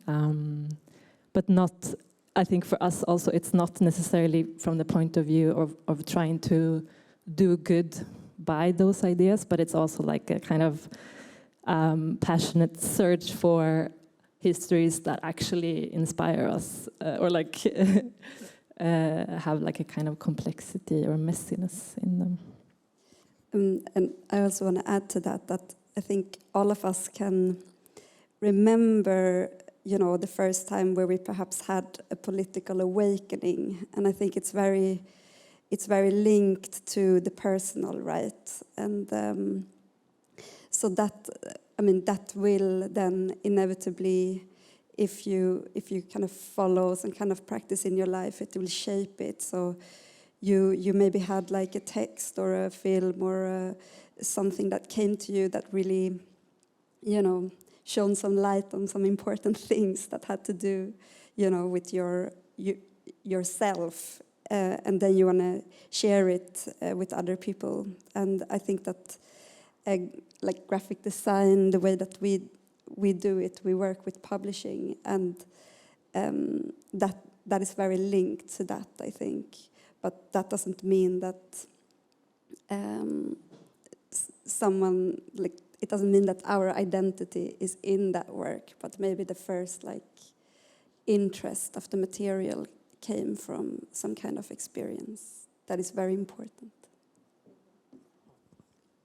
but not, I think for us also, it's not necessarily from the point of view of trying to do good by those ideas, but it's also like a kind of passionate search for histories that actually inspire us, or like have like a kind of complexity or messiness in them. And I also want to add to that I think all of us can remember, the first time where we perhaps had a political awakening, and I think it's very linked to the personal, right? And so that will then inevitably, if you kind of follow some kind of practice in your life, it will shape it. So you maybe had like a text or a film or something that came to you that really, shone some light on some important things that had to do, with yourself. And then you want to share it with other people. And I think that like graphic design, the way that we do it, we work with publishing, and that is very linked to that, I think. But that doesn't mean that it doesn't mean that our identity is in that work, but maybe the first interest of the material came from some kind of experience that is very important.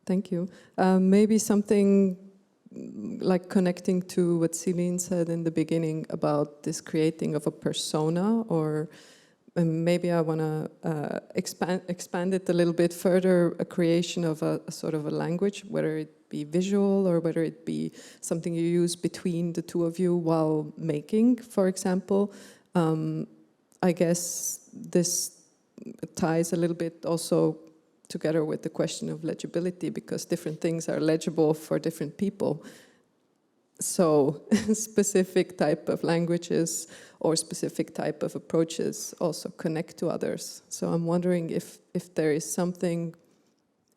Thank you. Maybe something like connecting to what Celine said in the beginning about this creating of a persona, or maybe I want to expand it a little bit further, a creation of a sort of a language, whether it be visual or whether it be something you use between the two of you while making, for example. I guess this ties a little bit also together with the question of legibility, because different things are legible for different people. So specific type of languages or specific type of approaches also connect to others. So I'm wondering if there is something,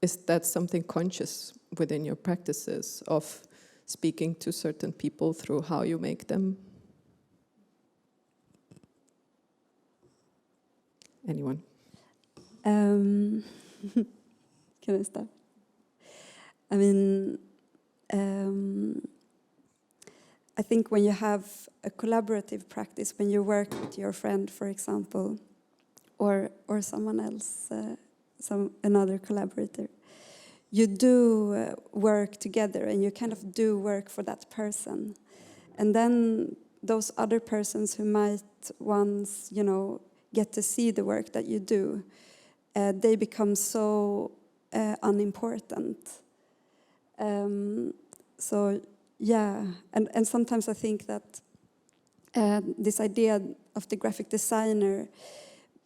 is that something conscious within your practices of speaking to certain people through how you make them? Anyone? Can I start? I mean, I think when you have a collaborative practice, when you work with your friend, for example, or someone else, another collaborator, you do work together, and you kind of do work for that person. And then those other persons who might once, get to see the work that you do, they become so unimportant. So yeah, and sometimes I think that this idea of the graphic designer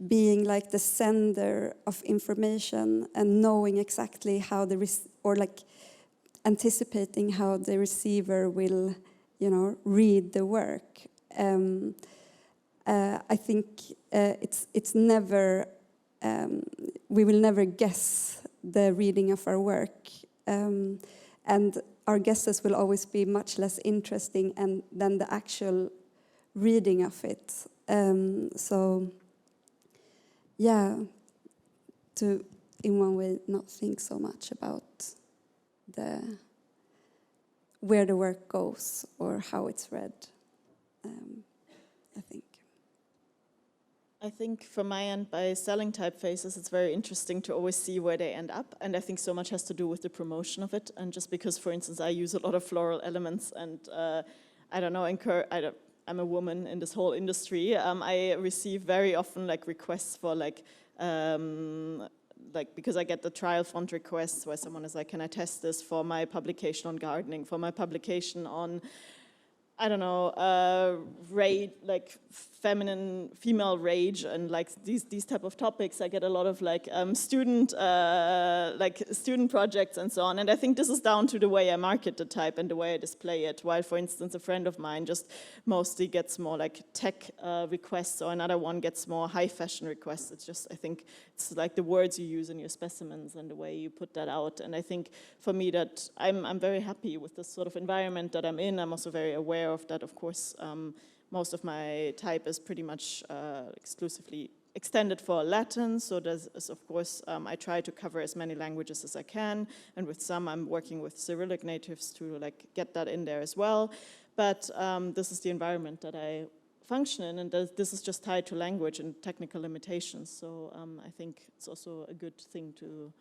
being like the sender of information and knowing exactly how anticipating how the receiver will, read the work. I think it's never, we will never guess the reading of our work, and our guesses will always be much less interesting than the actual reading of it. So, yeah, to in one way not think so much about where the work goes or how it's read, I think. I think from my end, by selling typefaces, it's very interesting to always see where they end up. And I think so much has to do with the promotion of it. And just because, for instance, I use a lot of floral elements and I don't know, I'm a woman in this whole industry. I receive very often like requests for like because I get the trial font requests where someone is like, can I test this for my publication on gardening, for my publication on, I don't know, female rage, and like these type of topics. I get a lot of like student projects and so on. And I think this is down to the way I market the type and the way I display it. While, for instance, a friend of mine just mostly gets more like tech requests, or another one gets more high fashion requests. It's just, I think it's like the words you use in your specimens and the way you put that out. And I think for me that I'm very happy with this sort of environment that I'm in. I'm also very aware of that, of course. Most of my type is pretty much exclusively extended for Latin, so there's, of course, I try to cover as many languages as I can, and with some I'm working with Cyrillic natives to like get that in there as well. But this is the environment that I function in, and this is just tied to language and technical limitations, so I think it's also a good thing to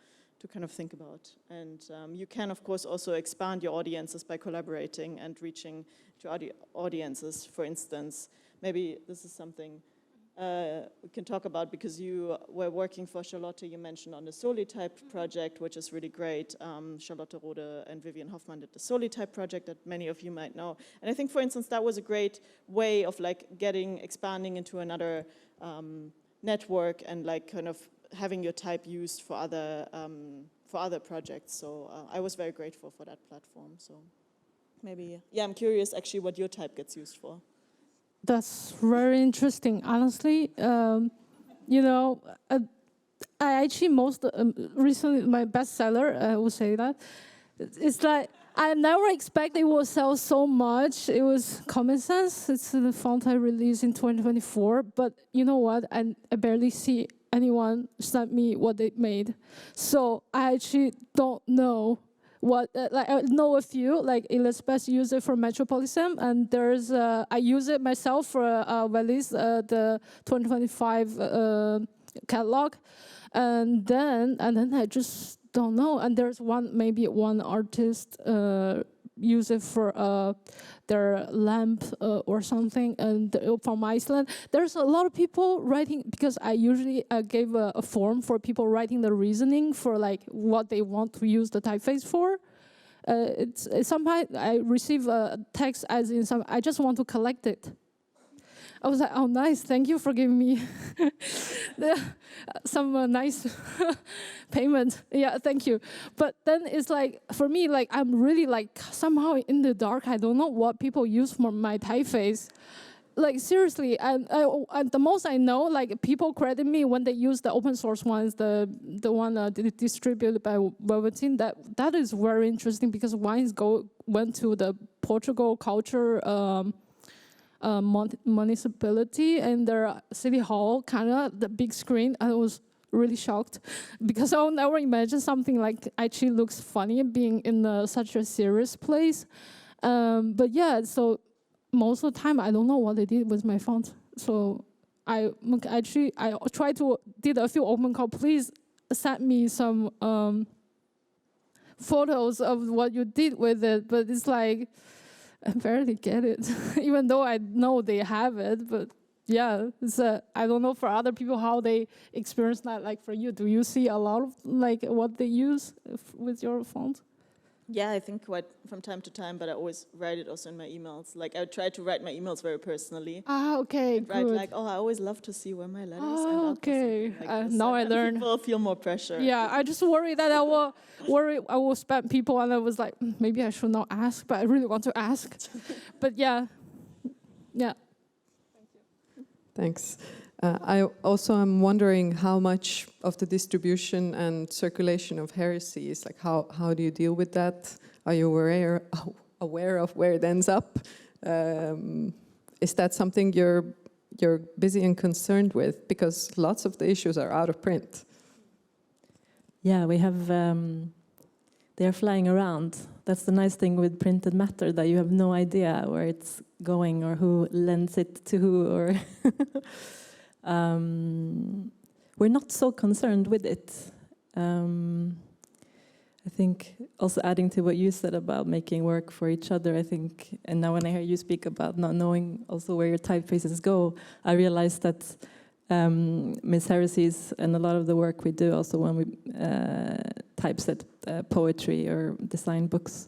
kind of think about. And you can, of course, also expand your audiences by collaborating and reaching to audiences. For instance, maybe this is something we can talk about, because you were working for Charlotte, you mentioned, on the Solitype project, which is really great. Charlotte Rode and Vivian Hoffmann did the Solitype project that many of you might know. And I think, for instance, that was a great way of like expanding into another network and like kind of having your type used for other projects. So I was very grateful for that platform. So maybe, yeah, I'm curious actually what your type gets used for. That's very interesting. Honestly, you know, I actually recently my bestseller, I would say that. It's like, I never expected it would sell so much. It was Common Sense. It's the font I released in 2024. But you know what? I barely see anyone send me what they made. So I actually don't know what, like I know a few, like Elizabeth used it for Metropolism, and there's, I use it myself for Valise, the 2025 catalog. And then I just don't know. And there's maybe one artist use it for their lamp or something, and from Iceland. There's a lot of people writing, because I usually gave a form for people writing the reasoning for like what they want to use the typeface for. It's sometimes I receive a text as in I just want to collect it. I was like, oh, nice, thank you for giving me some nice payment. Yeah, thank you. But then it's like, for me, like I'm really like somehow in the dark. I don't know what people use for my typeface. Like seriously, and the most I know, like people credit me when they use the open source ones, the one distributed by Velveteen. That is very interesting, because wines went to the Portugal culture municipality and their city hall, kind of the big screen. I was really shocked, because I would never imagine something like actually looks funny being in such a serious place. But yeah, so most of the time I don't know what they did with my font. So I tried to did a few open call. Please send me some photos of what you did with it. But it's like, I barely get it, even though I know they have it. But yeah, I don't know for other people how they experience that. Like for you, do you see a lot of like what they use with your font? Yeah, I think quite from time to time, but I always write it also in my emails. Like I try to write my emails very personally. Ah, okay, and write like, oh, I always love to see where my letters end up. Okay, like now I learned. People feel more pressure. Yeah, I just worry that I will spam people, and I was like, maybe I should not ask, but I really want to ask. But yeah. Thanks. I also am wondering how much of the distribution and circulation of heresies, like how do you deal with that? Are you aware of where it ends up? Is that something you're you're busy and concerned with, because lots of the issues are out of print. Yeah, we have, they're flying around. That's the nice thing with printed matter, that you have no idea where it's going or who lends it to who, or we're not so concerned with it. I think also adding to what you said about making work for each other, I think, and now when I hear you speak about not knowing also where your typefaces go, I realized that Miss Heresies and a lot of the work we do also when we typeset poetry or design books,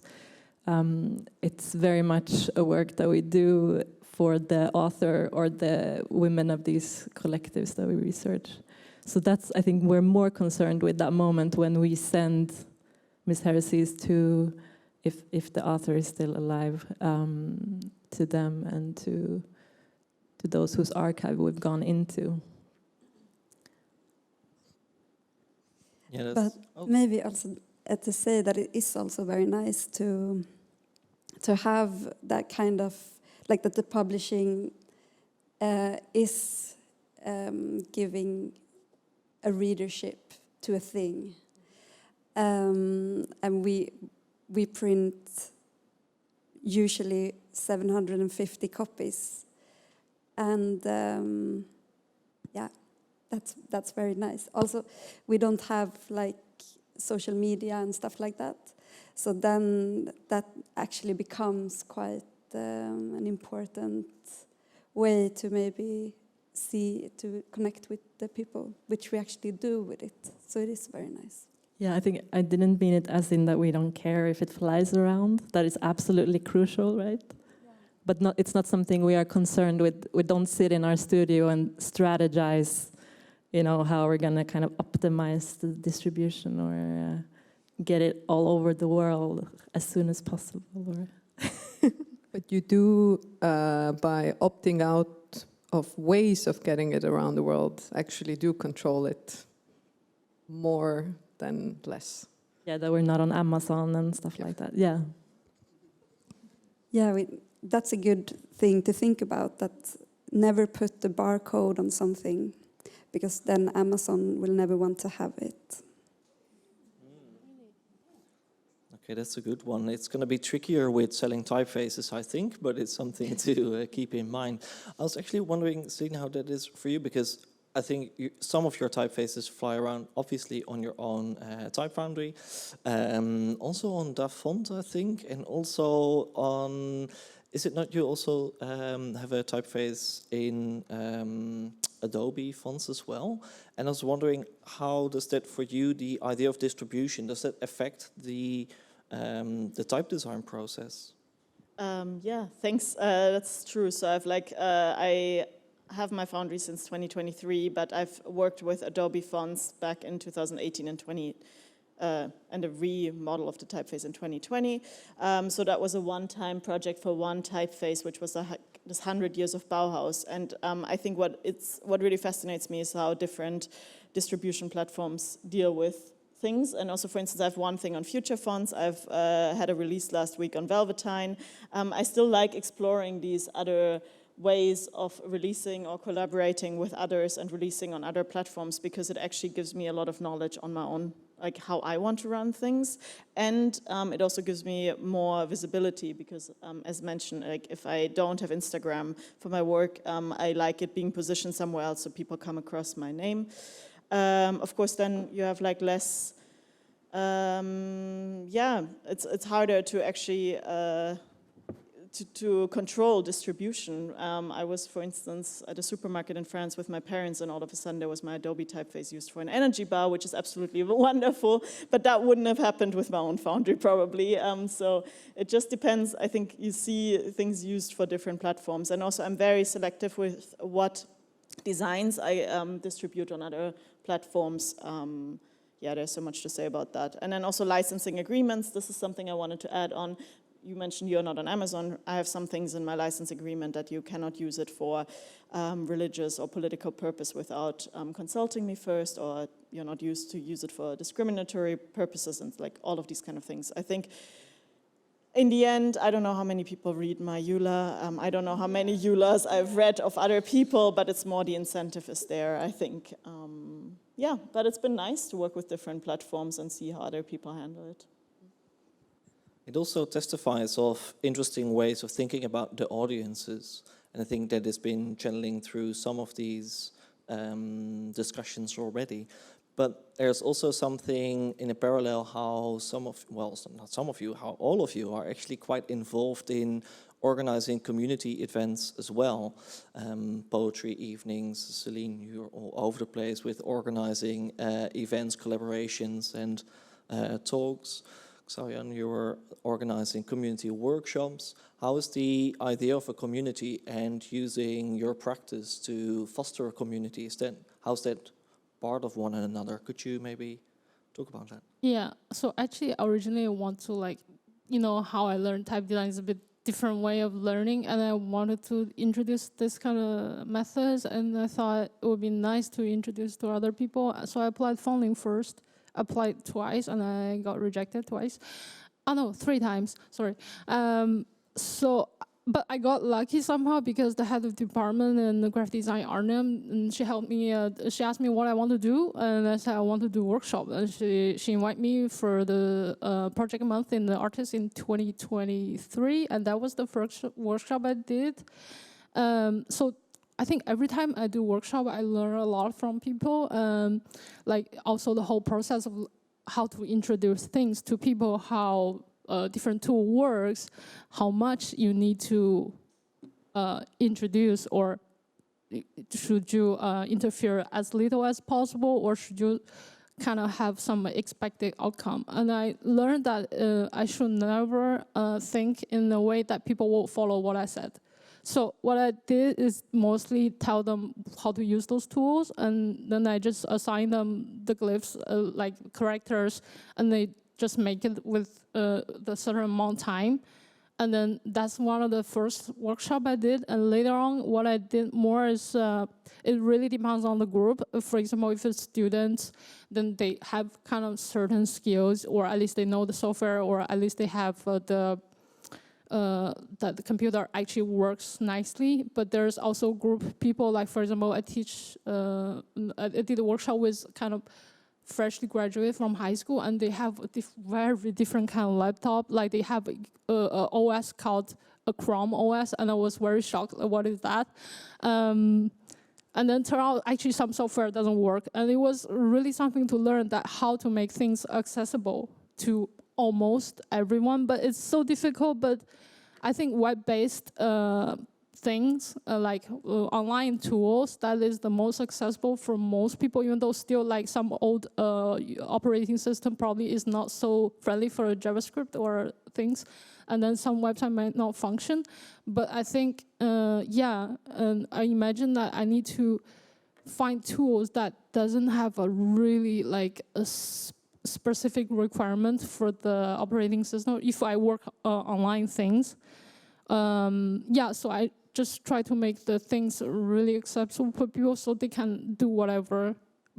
it's very much a work that we do for the author or the women of these collectives that we research. So that's, I think we're more concerned with that moment when we send Miss Heresies to, if the author is still alive, to them and to those whose archive we've gone into. Yeah, But maybe also to say that it is also very nice to have that kind of, like that the publishing is giving a readership to a thing. And we print usually 750 copies. And yeah, that's very nice. Also, we don't have like social media and stuff like that. So then that actually becomes quite an important way to maybe to connect with the people, which we actually do with it. So it is very nice. Yeah, I think I didn't mean it as in that we don't care if it flies around. That is absolutely crucial, right? Yeah. But it's not something we are concerned with. We don't sit in our studio and strategize, you know, how we're going to kind of optimize the distribution or get it all over the world as soon as possible. Or But you do, by opting out of ways of getting it around the world, actually do control it more than less. Yeah, that we're not on Amazon and stuff like that. Yeah. Yeah, that's a good thing to think about, that never put the barcode on something, because then Amazon will never want to have it. Okay, that's a good one. It's going to be trickier with selling typefaces, I think, but it's something to keep in mind. I was actually wondering, seeing how that is for you, because I think some of your typefaces fly around, obviously, on your own type foundry, also on Da Font, I think, and also on, is it not you also have a typeface in Adobe fonts as well? And I was wondering, how does that, for you, the idea of distribution, does that affect the type design process? Yeah, thanks. That's true. So I have my foundry since 2023, but I've worked with Adobe fonts back in 2018 and 20, and a remodel of the typeface in 2020. So that was a one-time project for one typeface, which was this 100 years of Bauhaus. And I think what really fascinates me is how different distribution platforms deal with things. And also, for instance, I have one thing on Future Fonts. I've had a release last week on Velvetyne. I still like exploring these other ways of releasing or collaborating with others and releasing on other platforms, because it actually gives me a lot of knowledge on my own, like how I want to run things. And it also gives me more visibility, because as mentioned, like if I don't have Instagram for my work, I like it being positioned somewhere else so people come across my name. Of course, then you have like less, yeah, it's harder to actually to control distribution. I was, for instance, at a supermarket in France with my parents, and all of a sudden there was my Adobe typeface used for an energy bar, which is absolutely wonderful, but that wouldn't have happened with my own foundry probably. So it just depends. I think you see things used for different platforms, and also I'm very selective with what designs I distribute on other platforms. Yeah, there's so much to say about that. And then also licensing agreements. This is something I wanted to add on. You mentioned you're not on Amazon. I have some things in my license agreement that you cannot use it for religious or political purpose without consulting me first, or you're not used to use it for discriminatory purposes, and like all of these kind of things. I think in the end, I don't know how many people read my EULA. I don't know how many EULAs I've read of other people, but it's more the incentive is there, I think. Yeah, but it's been nice to work with different platforms and see how other people handle it. It also testifies of interesting ways of thinking about the audiences. And I think that has been channeling through some of these discussions already. But there's also something in a parallel how how all of you are actually quite involved in organizing community events as well. Poetry evenings, Celine, you're all over the place with organizing events, collaborations and talks. Xaoyan, you were organizing community workshops. How is the idea of a community and using your practice to foster a community? How's that part of one another? Could you maybe talk about that? Yeah, so actually originally I want to how I learned type design is a bit different way of learning, and I wanted to introduce this kind of methods, and I thought it would be nice to introduce to other people. So I applied funding first, applied twice, and I got rejected twice. Oh no, 3 times, sorry. But I got lucky somehow because the head of department in the graphic design, Arnhem, and she helped me. She asked me what I want to do, and I said I want to do workshop. And she invited me for the project month in the artist in 2023, and that was the first workshop I did. So I think every time I do workshop, I learn a lot from people. Like also the whole process of how to introduce things to people, how different tool works, how much you need to introduce, or should you interfere as little as possible, or should you kind of have some expected outcome. And I learned that I should never think in a way that people will follow what I said. So what I did is mostly tell them how to use those tools, and then I just assign them the glyphs, like characters, and they just make it with the certain amount of time. And then that's one of the first workshop I did. And later on, what I did more is, it really depends on the group. For example, if it's students, then they have kind of certain skills, or at least they know the software, or at least they have that the computer actually works nicely. But there's also group people, like for example, I did a workshop with kind of freshly graduated from high school, and they have a very different kind of laptop. Like they have a OS called a Chrome OS, and I was very shocked. What is that? And then turned out actually some software doesn't work, and it was really something to learn that how to make things accessible to almost everyone. But it's so difficult. But I think web-based things like online tools, that is the most accessible for most people, even though still like some old operating system probably is not so friendly for JavaScript or things, and then some website might not function. But I think and I imagine that I need to find tools that doesn't have a really like a specific requirement for the operating system if I work online things. So I just try to make the things really accessible for people so they can do whatever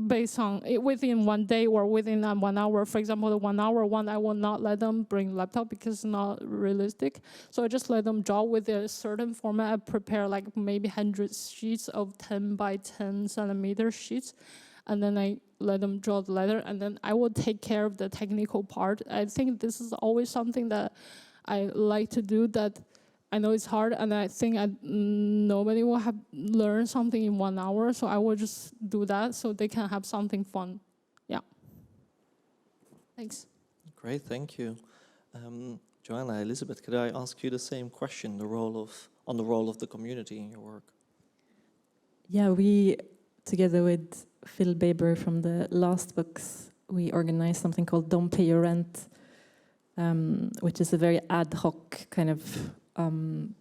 based on it within one day or within 1 hour. For example, the 1 hour one, I will not let them bring laptop because it's not realistic. So I just let them draw with a certain format. I prepare like maybe 100 sheets of 10 by 10 centimeter sheets. And then I let them draw the letter, and then I will take care of the technical part. I think this is always something that I like to do, that I know it's hard, and I think nobody will have learned something in 1 hour, so I will just do that so they can have something fun. Yeah. Thanks. Great, thank you. Joanna, Elizabeth, could I ask you the same question, the role of the community in your work? Yeah, we, together with Phil Baber from the last books, we organized something called Don't Pay Your Rent, which is a very ad hoc kind of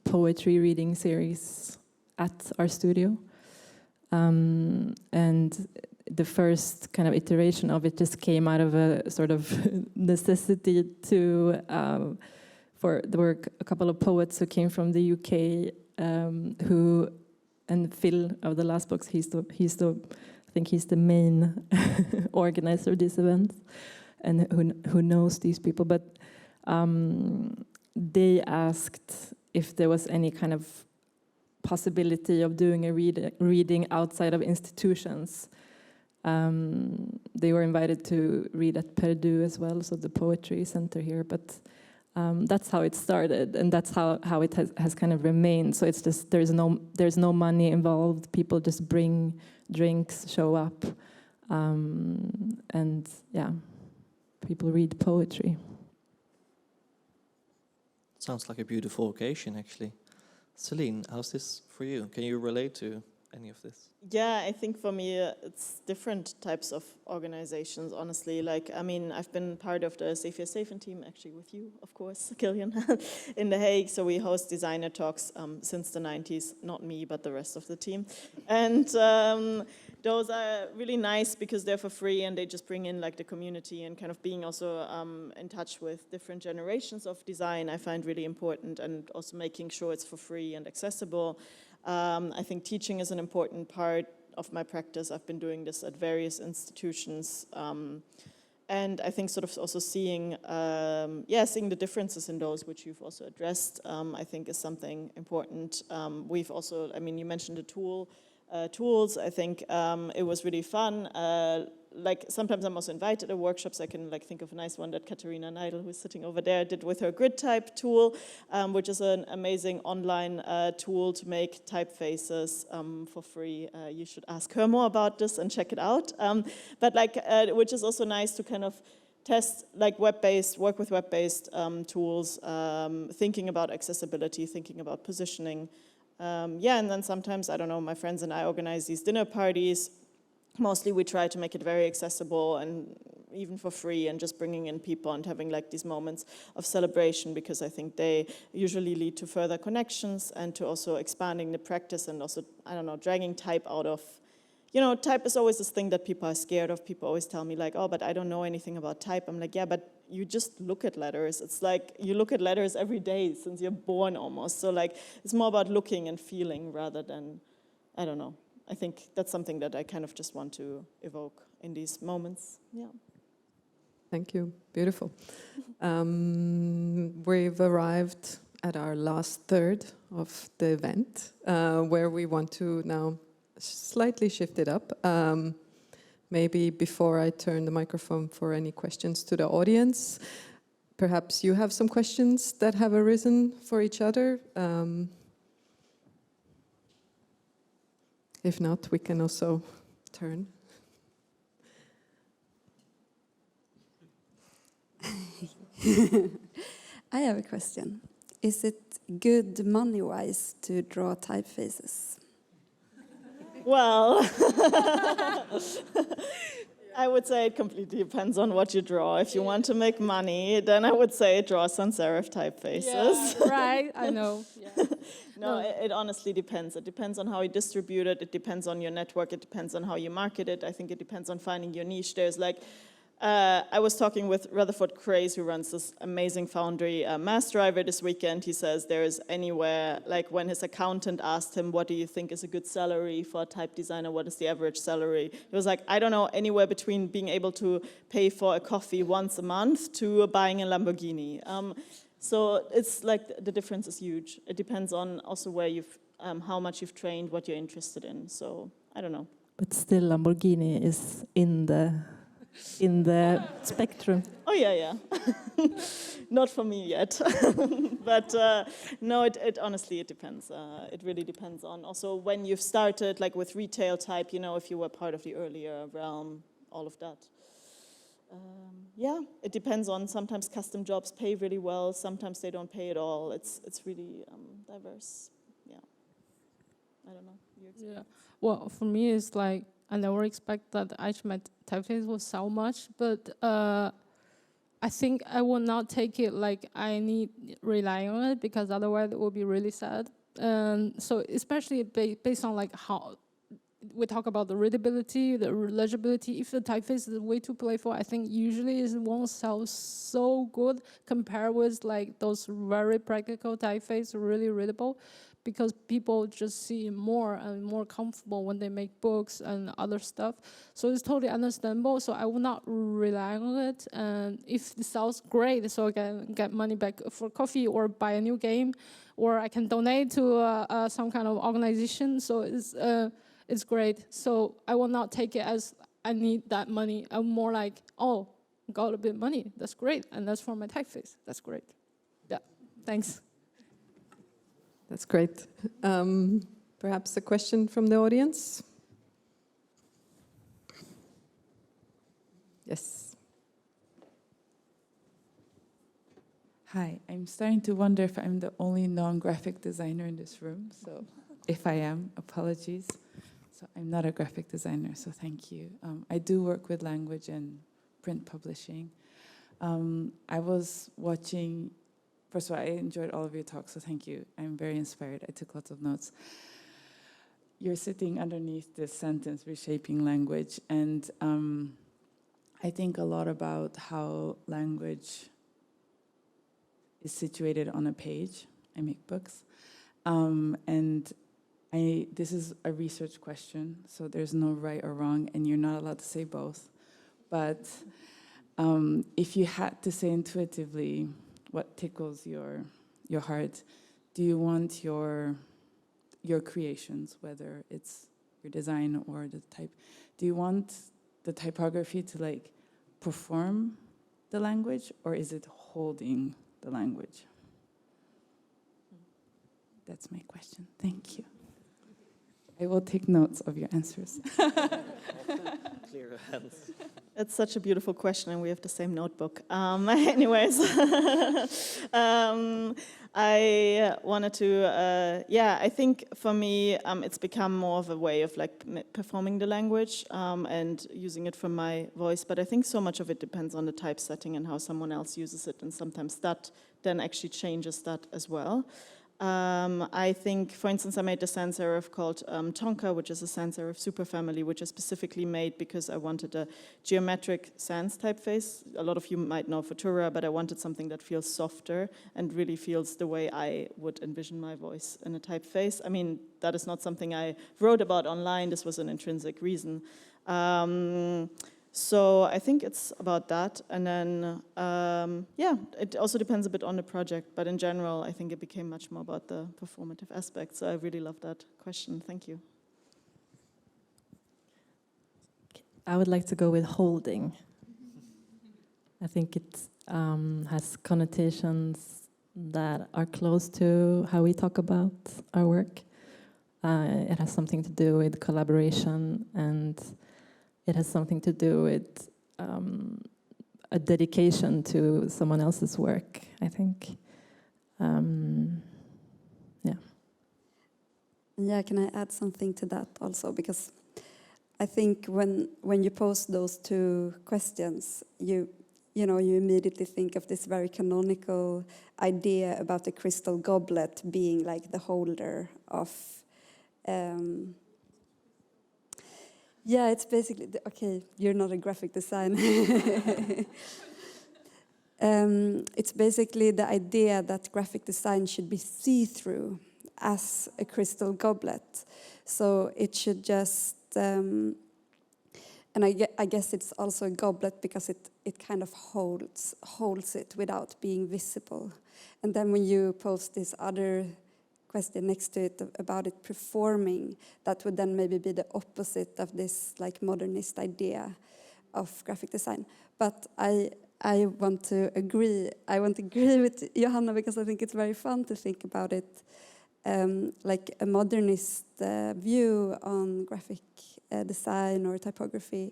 poetry reading series at our studio. And the first kind of iteration of it just came out of a sort of necessity to, there were a couple of poets who came from the UK and Phil of the last books, I think he's the main organizer of this event and who knows these people. But they asked if there was any kind of possibility of doing a reading outside of institutions. They were invited to read at Purdue as well, so the poetry center here, but that's how it started, and that's how it has kind of remained. So it's just, there's no money involved, people just bring drinks, show up, and yeah, people read poetry. Sounds like a beautiful occasion, actually. Celine, how's this for you? Can you relate to any of this? Yeah, I think for me it's different types of organizations, honestly. Like, I mean, I've been part of the Safe Here Safen team, actually with you, of course, Killian, in The Hague. So we host designer talks since the 90s, not me, but the rest of the team. And those are really nice because they're for free and they just bring in like the community and kind of being also in touch with different generations of design, I find really important, and also making sure it's for free and accessible. I think teaching is an important part of my practice. I've been doing this at various institutions. And I think sort of also seeing the differences in those, which you've also addressed, I think is something important. We've also, I mean, you mentioned the tools. I think it was really fun. Like sometimes I'm also invited to workshops. I can like think of a nice one that Katarina Neidl, who's sitting over there, did with her grid type tool, which is an amazing online tool to make typefaces for free. You should ask her more about this and check it out. But like, which is also nice to kind of test like web-based, work with web-based tools, thinking about accessibility, thinking about positioning. And then sometimes, I don't know, my friends and I organize these dinner parties. Mostly we try to make it very accessible and even for free, and just bringing in people and having like these moments of celebration, because I think they usually lead to further connections and to also expanding the practice, and also, I don't know, dragging type out of, you know, type is always this thing that people are scared of. People always tell me like, oh, but I don't know anything about type. I'm like, yeah, but you just look at letters. It's like you look at letters every day since you're born almost. So like it's more about looking and feeling rather than, I don't know. I think that's something that I kind of just want to evoke in these moments. Yeah. Thank you. Beautiful. We've arrived at our last third of the event, where we want to now slightly shift it up. Maybe before I turn the microphone for any questions to the audience, perhaps you have some questions that have arisen for each other. If not, we can also turn. I have a question. Is it good money-wise to draw typefaces? Well, I would say it completely depends on what you draw. If you want to make money, then I would say draw sans serif typefaces. Yeah, right, I know. Yeah. No, it honestly depends. It depends on how you distribute it. It depends on your network. It depends on how you market it. I think it depends on finding your niche. There's like, I was talking with Rutherford Craze, who runs this amazing Foundry mass driver this weekend. He says there is anywhere, like when his accountant asked him, what do you think is a good salary for a type designer? What is the average salary? He was like, I don't know, anywhere between being able to pay for a coffee once a month to buying a Lamborghini. So it's like the difference is huge. It depends on also where you've, how much you've trained, what you're interested in. So I don't know. But still, Lamborghini is in the spectrum. Oh yeah. Not for me yet. But no, it honestly, it depends. It really depends on also when you've started, like with retail type, you know, if you were part of the earlier realm, all of that. Yeah, it depends on, sometimes custom jobs pay really well, sometimes they don't pay at all. It's really diverse. Yeah. I don't know. Yeah. Well, for me, it's like I never expect that my typeface will sell much, but I think I will not take it like I need rely on it, because otherwise it will be really sad. So especially based on like how we talk about the readability, the legibility. If the typeface is way too playful, I think usually it won't sell so good compared with like those very practical typeface, really readable. because people just see more and more comfortable when they make books and other stuff. So it's totally understandable. So I will not rely on it. And if it sounds great, so I can get money back for coffee or buy a new game, or I can donate to some kind of organization. So it's great. So I will not take it as I need that money. I'm more like, oh, got a bit of money. That's great. And that's for my typeface. That's great. Yeah, thanks. That's great. Perhaps a question from the audience? Yes. Hi, I'm starting to wonder if I'm the only non-graphic designer in this room. So if I am, apologies. So I'm not a graphic designer, so thank you. I do work with language and print publishing. I was watching, first of all, I enjoyed all of your talks, so thank you. I'm very inspired. I took lots of notes. You're sitting underneath this sentence, reshaping language, and I think a lot about how language is situated on a page. I make books. And this is a research question, so there's no right or wrong, and you're not allowed to say both. But if you had to say intuitively what tickles your heart, do you want your creations, whether it's your design or the type, do you want the typography to like perform the language, or is it holding the language? That's my question. Thank you. I will take notes of your answers. Clear hands. It's such a beautiful question, and we have the same notebook. Anyways, I wanted to, I think for me, it's become more of a way of like performing the language and using it for my voice. But I think so much of it depends on the typesetting and how someone else uses it, and sometimes that then actually changes that as well. I think, for instance, I made a sans serif called Tonka, which is a sans serif superfamily, which is specifically made because I wanted a geometric sans typeface. A lot of you might know Futura, but I wanted something that feels softer and really feels the way I would envision my voice in a typeface. I mean, that is not something I wrote about online. This was an intrinsic reason. So I think it's about that. And then, it also depends a bit on the project. But in general, I think it became much more about the performative aspect. So I really love that question. Thank you. I would like to go with holding. I think it has connotations that are close to how we talk about our work. It has something to do with collaboration, and it has something to do with a dedication to someone else's work, I think. Yeah, can I add something to that also? Because I think when you pose those two questions, you immediately think of this very canonical idea about the crystal goblet being like the holder of. Yeah, it's basically, okay, you're not a graphic designer. It's basically the idea that graphic design should be see-through as a crystal goblet. So it should just, and I guess it's also a goblet because it kind of holds it without being visible. And then when you post this other question next to it about it performing, that would then maybe be the opposite of this like modernist idea of graphic design. But I want to agree. I want to agree with Johanna because I think it's very fun to think about it like a modernist view on graphic design or typography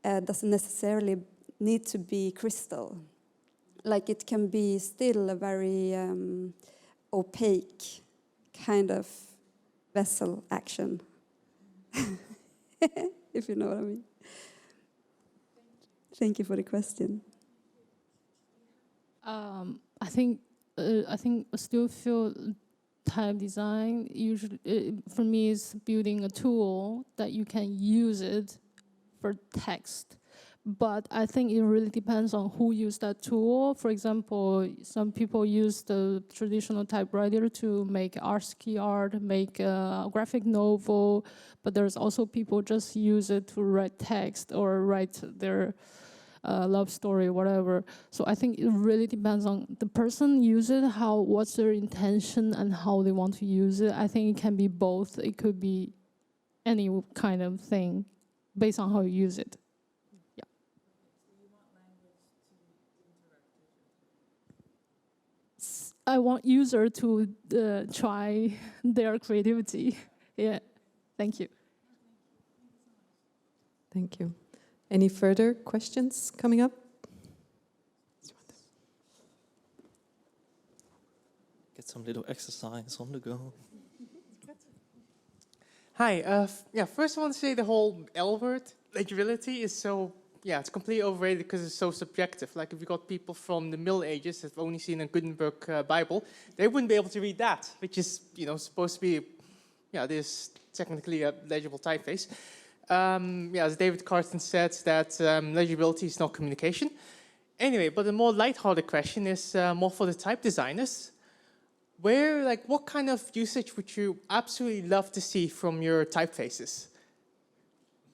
doesn't necessarily need to be crystal. Like it can be still a very opaque kind of vessel action, if you know what I mean. Thank you for the question. I think I still feel type design usually for me is building a tool that you can use it for text, but I think it really depends on who uses that tool. For example, some people use the traditional typewriter to make ASCII art, make a graphic novel, but there's also people just use it to write text or write their love story, whatever. So I think it really depends on the person use it, what's their intention and how they want to use it. I think it can be both. It could be any kind of thing based on how you use it. Yeah. I want user to try their creativity. Yeah. Thank you. Thank you. Any further questions coming up? Get some little exercise on the go. Hi, first I want to say the whole L word, legibility, is so, it's completely overrated because it's so subjective. Like if you got people from the Middle Ages that have only seen a Gutenberg Bible, they wouldn't be able to read that, which is, supposed to be, this technically a legible typeface. As David Carson said, that legibility is not communication. Anyway, but a more lighthearted question is more for the type designers. What kind of usage would you absolutely love to see from your typefaces?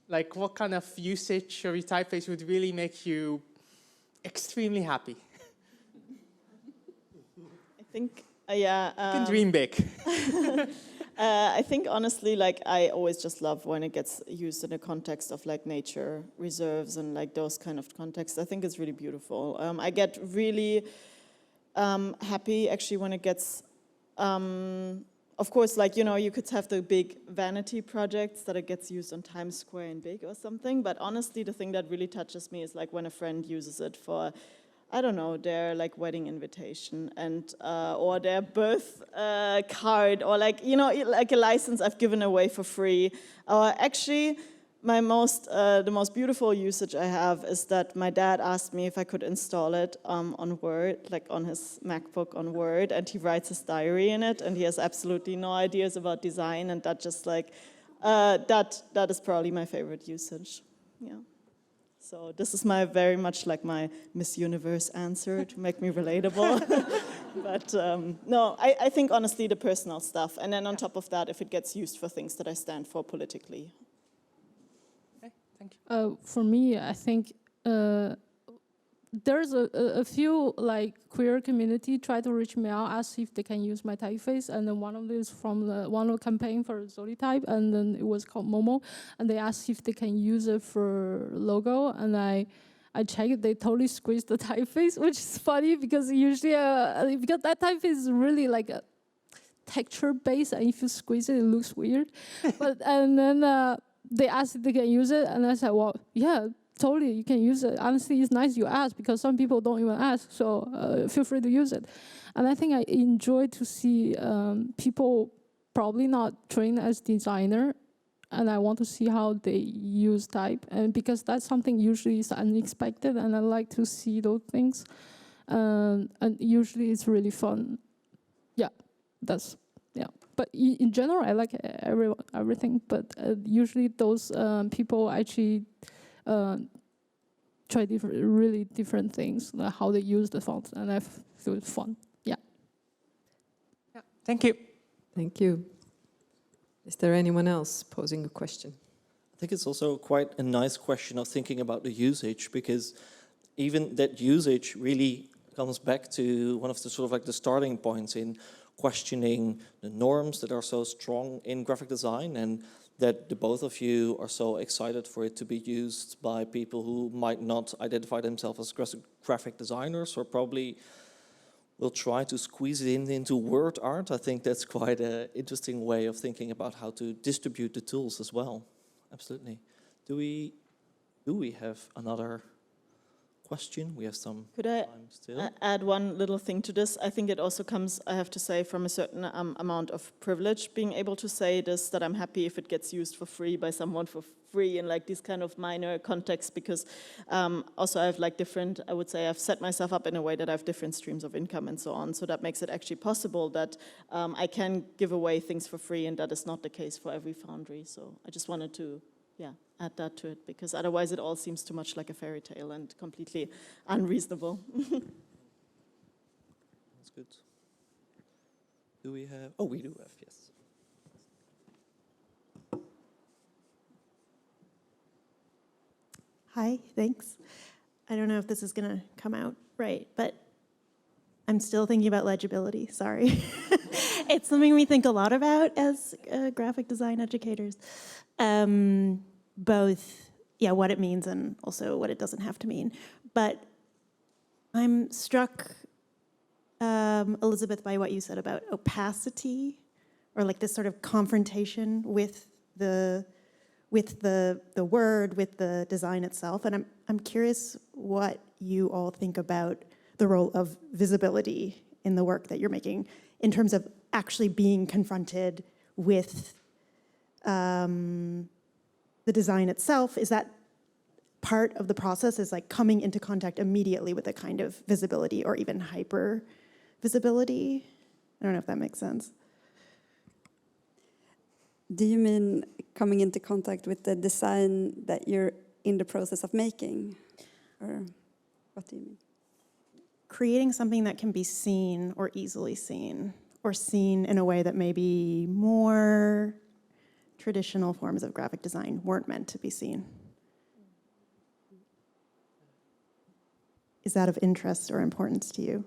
Like, what kind of usage of your typeface would really make you extremely happy? I think, you can dream big. I think honestly, I always just love when it gets used in the context of nature reserves and those kind of contexts. I think it's really beautiful. I get really happy actually when it gets, of course, you could have the big vanity projects that it gets used on Times Square in big or something. But honestly, the thing that really touches me is when a friend uses it for, I don't know, their wedding invitation and or their birth card or a license I've given away for free. Actually, the most beautiful usage I have is that my dad asked me if I could install it on Word, on his MacBook on Word, and he writes his diary in it, and he has absolutely no ideas about design, and that just that is probably my favorite usage. Yeah. So this is very much my Miss Universe answer to make me relatable. But no, I think honestly the personal stuff. And then on top of that, if it gets used for things that I stand for politically. Okay, thank you. For me, I think there's a few queer community try to reach me out, ask if they can use my typeface, and then one of these from one of the campaign for Zolitype, and then it was called Momo, and they asked if they can use it for logo, and I checked, they totally squeezed the typeface, which is funny because usually because that typeface is really a texture based, and if you squeeze it, it looks weird. And then they asked if they can use it, and I said, well, yeah. Totally, you can use it. Honestly, it's nice you ask because some people don't even ask, so feel free to use it. And I think I enjoy to see people probably not trained as designer, and I want to see how they use type, and because that's something usually is unexpected, and I like to see those things, and usually it's really fun. Yeah, that's. Yeah, but in general, I like everything, but usually those people actually try really different things, how they use the fonts, and I feel it's fun. Yeah. Yeah. Thank you. Thank you. Is there anyone else posing a question? I think it's also quite a nice question of thinking about the usage, because even that usage really comes back to one of the sort of the starting points in questioning the norms that are so strong in graphic design, and that the both of you are so excited for it to be used by people who might not identify themselves as graphic designers, or probably will try to squeeze it into word art. I think that's quite an interesting way of thinking about how to distribute the tools as well. Absolutely. Do we have another question? We have some time still. Could I add one little thing to this? I think it also comes, I have to say, from a certain amount of privilege, being able to say this, that I'm happy if it gets used for free by someone for free in these kind of minor contexts, because also I have different, I would say I've set myself up in a way that I have different streams of income and so on, so that makes it actually possible that I can give away things for free, and that is not the case for every foundry. So I just wanted to add that to it, because otherwise it all seems too much like a fairy tale and completely unreasonable. That's good. Do we have? Oh, we do have, yes. Hi, thanks. I don't know if this is going to come out right, but I'm still thinking about legibility, sorry. It's something we think a lot about as graphic design educators. Both, what it means and also what it doesn't have to mean. But I'm struck, Elizabeth, by what you said about opacity, or like this sort of confrontation with the word, with the design itself. And I'm curious what you all think about the role of visibility in the work that you're making in terms of actually being confronted with the design itself. Is that part of the process, is like coming into contact immediately with a kind of visibility or even hyper visibility? I don't know if that makes sense. Do you mean coming into contact with the design that you're in the process of making? Or what do you mean? Creating something that can be seen or easily seen, or seen in a way that maybe more traditional forms of graphic design weren't meant to be seen. Is that of interest or importance to you?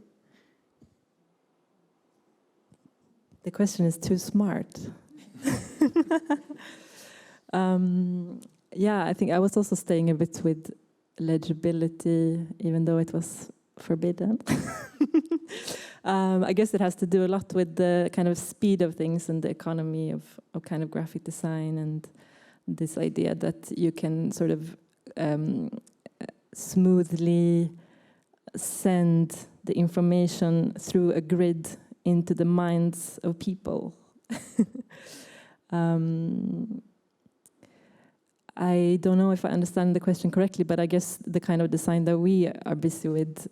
The question is too smart. I think I was also staying a bit with legibility, even though it was forbidden. I guess it has to do a lot with the kind of speed of things and the economy of kind of graphic design, and this idea that you can sort of smoothly send the information through a grid into the minds of people. I don't know if I understand the question correctly, but I guess the kind of design that we are busy with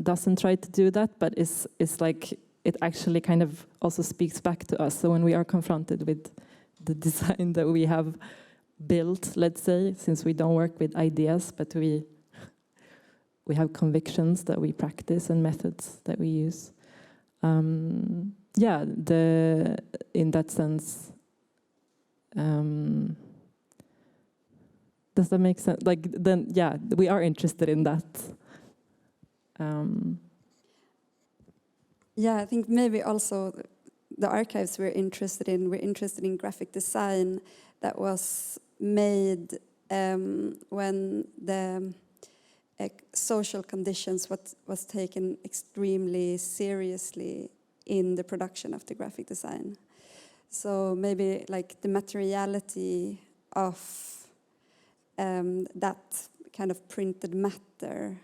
doesn't try to do that, but it's like it actually kind of also speaks back to us. So when we are confronted with the design that we have built, let's say, since we don't work with ideas, but we have convictions that we practice and methods that we use. In that sense, does that make sense? Like, then, we are interested in that. I think maybe also the archives we're interested in graphic design that was made when the social conditions was taken extremely seriously in the production of the graphic design. So maybe like the materiality of that kind of printed matter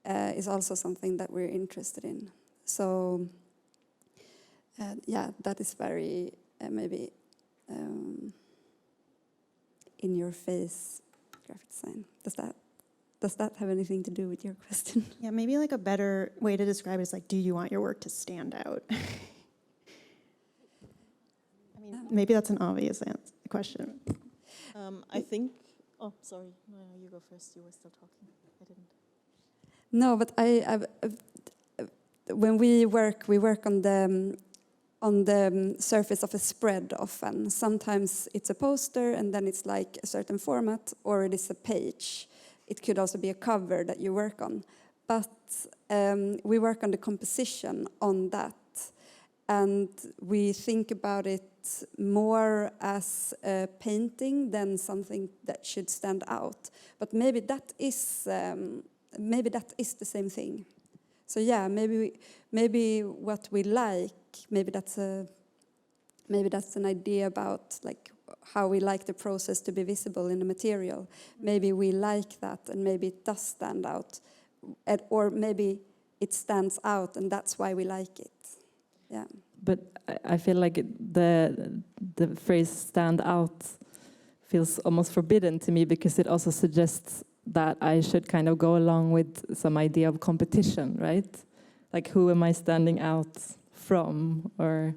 is also something that we're interested in. So that is very maybe in your face graphic design. Does that have anything to do with your question? Yeah, maybe like a better way to describe it is like, do you want your work to stand out? I mean, maybe that's an obvious question. I think, oh, sorry, no, you go first, you were still talking, I didn't. No, but when we work on the surface of a spread often. Sometimes it's a poster and then it's like a certain format, or it is a page. It could also be a cover that you work on. But we work on the composition on that. And we think about it more as a painting than something that should stand out. But maybe that is the same thing. So yeah, maybe what we like, maybe that's an idea about like how we like the process to be visible in the material. Maybe we like that, and maybe it does stand out, or maybe it stands out, and that's why we like it. Yeah. But I feel like the phrase "stand out" feels almost forbidden to me, because it also suggests that I should kind of go along with some idea of competition, right? Like, who am I standing out from? Or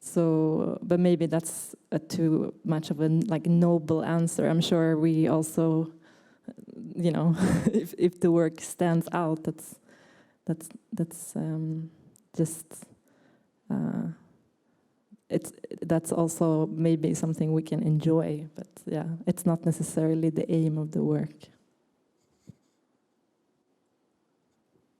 So, but maybe that's too much of a noble answer. I'm sure we also, if the work stands out, that's that's also maybe something we can enjoy. But yeah, it's not necessarily the aim of the work.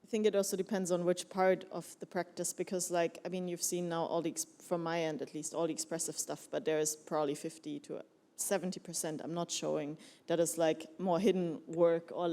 I think it also depends on which part of the practice, because you've seen now all the, from my end at least, all the expressive stuff, but there is probably 50 to 70% I'm not showing that is more hidden work, or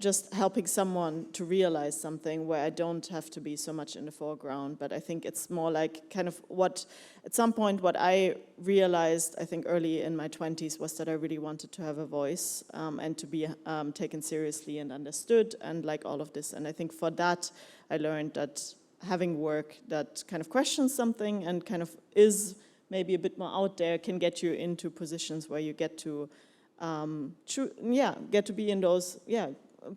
just helping someone to realize something where I don't have to be so much in the foreground. But I think it's more kind of what, at some point, what I realized, I think early in my 20s, was that I really wanted to have a voice and to be taken seriously and understood, and all of this. And I think for that, I learned that having work that kind of questions something and kind of is maybe a bit more out there can get you into positions where you get to get to be in those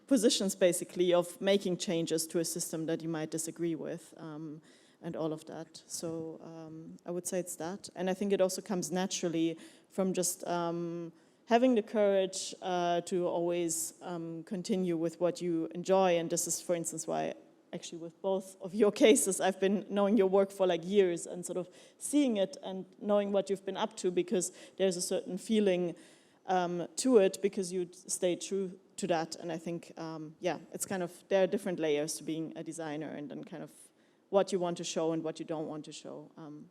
positions, basically, of making changes to a system that you might disagree with, and all of that. So I would say it's that. And I think it also comes naturally from just having the courage to always continue with what you enjoy. And this is, for instance, why actually with both of your cases, I've been knowing your work for years and sort of seeing it and knowing what you've been up to, because there's a certain feeling to it, because you stay true to that. And I think, it's kind of, there are different layers to being a designer, and then kind of what you want to show and what you don't want to show.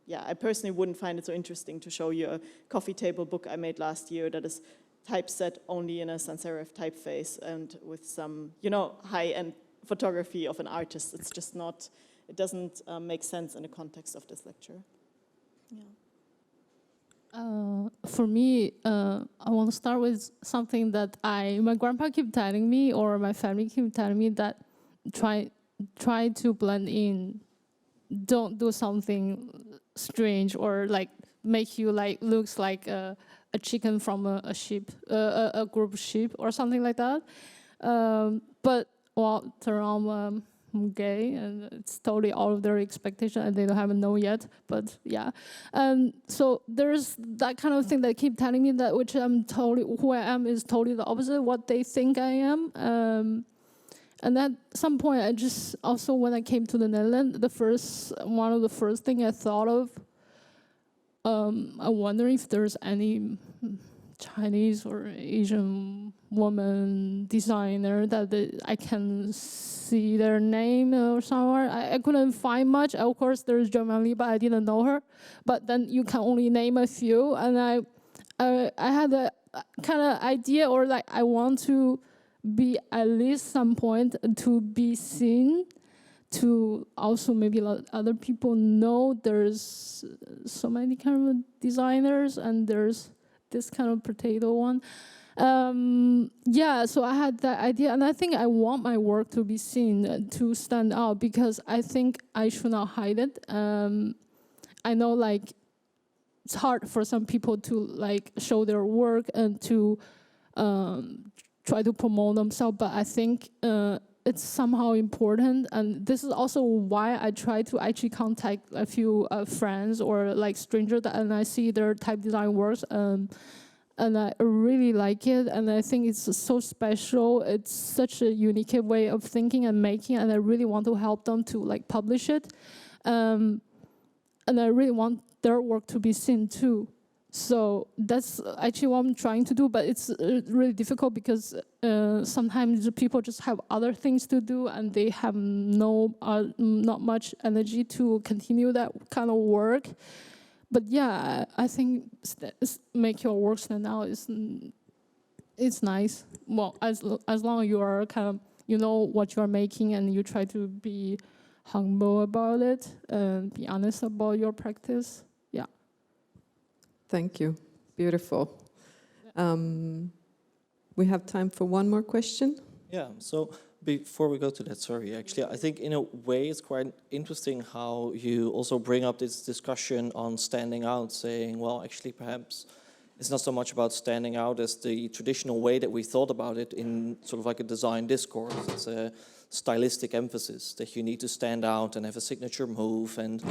I personally wouldn't find it so interesting to show you a coffee table book I made last year that is typeset only in a sans serif typeface and with some, high-end photography of an artist. It's just not, it doesn't make sense in the context of this lecture. Yeah. For me, I want to start with something that my grandpa keep telling me, or my family keep telling me, that try to blend in. Don't do something strange or make you looks like a chicken from a sheep, a group of sheep or something like that. But I'm gay, and it's totally out of their expectation, and they don't haven't known yet. But yeah, so there's that kind of thing that keep telling me that who I am is totally the opposite of what they think I am. And at some point, I just also, when I came to the Netherlands, one of the first thing I thought of, I wonder if there's any Chinese or Asian woman designer that I can see their name or somewhere. I couldn't find much. Of course, there's Germany, but I didn't know her. But then you can only name a few, and I had a kind of idea, or I want to be at least some point to be seen, to also maybe let other people know there's so many kind of designers, and there's this kind of potato one. So I had that idea, and I think I want my work to be seen, to stand out, because I think I should not hide it. I know it's hard for some people to show their work and to try to promote themselves, but I think it's somehow important. And this is also why I try to actually contact a few friends or strangers, and I see their type design works, and I really like it, and I think it's so special. It's such a unique way of thinking and making, and I really want to help them to publish it, and I really want their work to be seen too. So that's actually what I'm trying to do, but it's really difficult, because sometimes people just have other things to do, and they have not much energy to continue that kind of work. But yeah, I think make your work stand out it's nice. Well, as long as you are kind of, you know what you are making, and you try to be humble about it and be honest about your practice. Yeah. Thank you. Beautiful. We have time for one more question. Yeah, so before we go to that, sorry, actually, I think in a way it's quite interesting how you also bring up this discussion on standing out, saying, well, actually, perhaps It's not so much about standing out as the traditional way that we thought about it in sort of like a design discourse. It's a stylistic emphasis that you need to stand out and have a signature move, and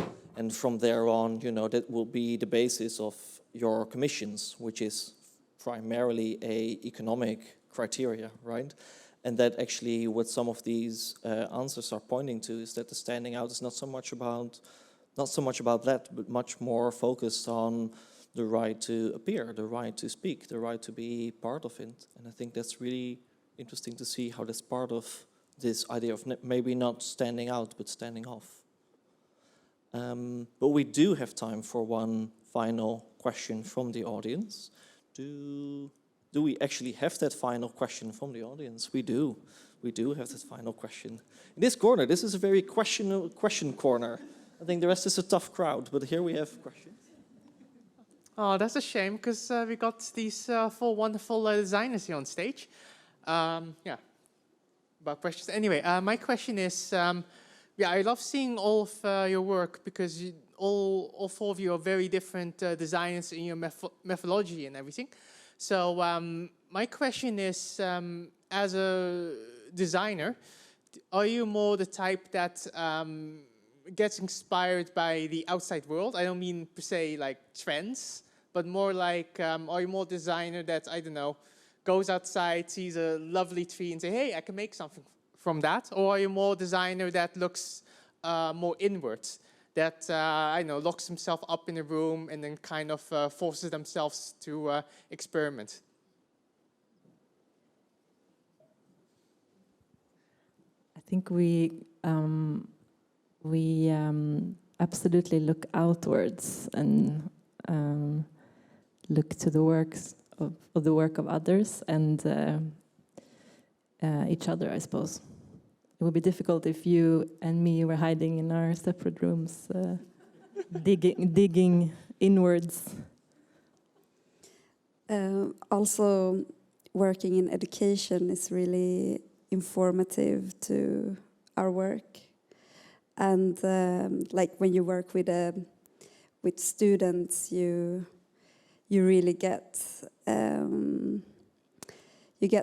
from there on, you know, that will be the basis of your commissions, which is primarily a economic criteria, right? And that actually what some of these answers are pointing to is that the standing out is not so much about that, but much more focused on the right to appear, the right to speak, the right to be part of it. And I think that's really interesting to see how that's part of this idea of maybe not standing out, but standing off. But we do have time for one final question from the audience. Do we actually have that final question from the audience? We do. We do have that final question. In this corner, this is a very question corner. I think the rest is a tough crowd, but here we have questions. Oh, that's a shame, because we got these four wonderful designers here on stage. Yeah, about questions. Anyway, my question is, yeah, I love seeing all of your work, because all four of you are very different designers in your methodology and everything. So my question is, as a designer, are you more the type that gets inspired by the outside world? I don't mean per se like trends, but more like, are you more designer that, I don't know, goes outside, sees a lovely tree and say, hey, I can make something from that? Or are you more designer that looks more inwards, that, I don't know, locks himself up in a room and then kind of forces themselves to experiment? I think we absolutely look outwards and look to the works of the work of others and each other, I suppose. It would be difficult if you and me were hiding in our separate rooms, digging inwards. Also, working in education is really informative to our work. And like when you work with students, you really get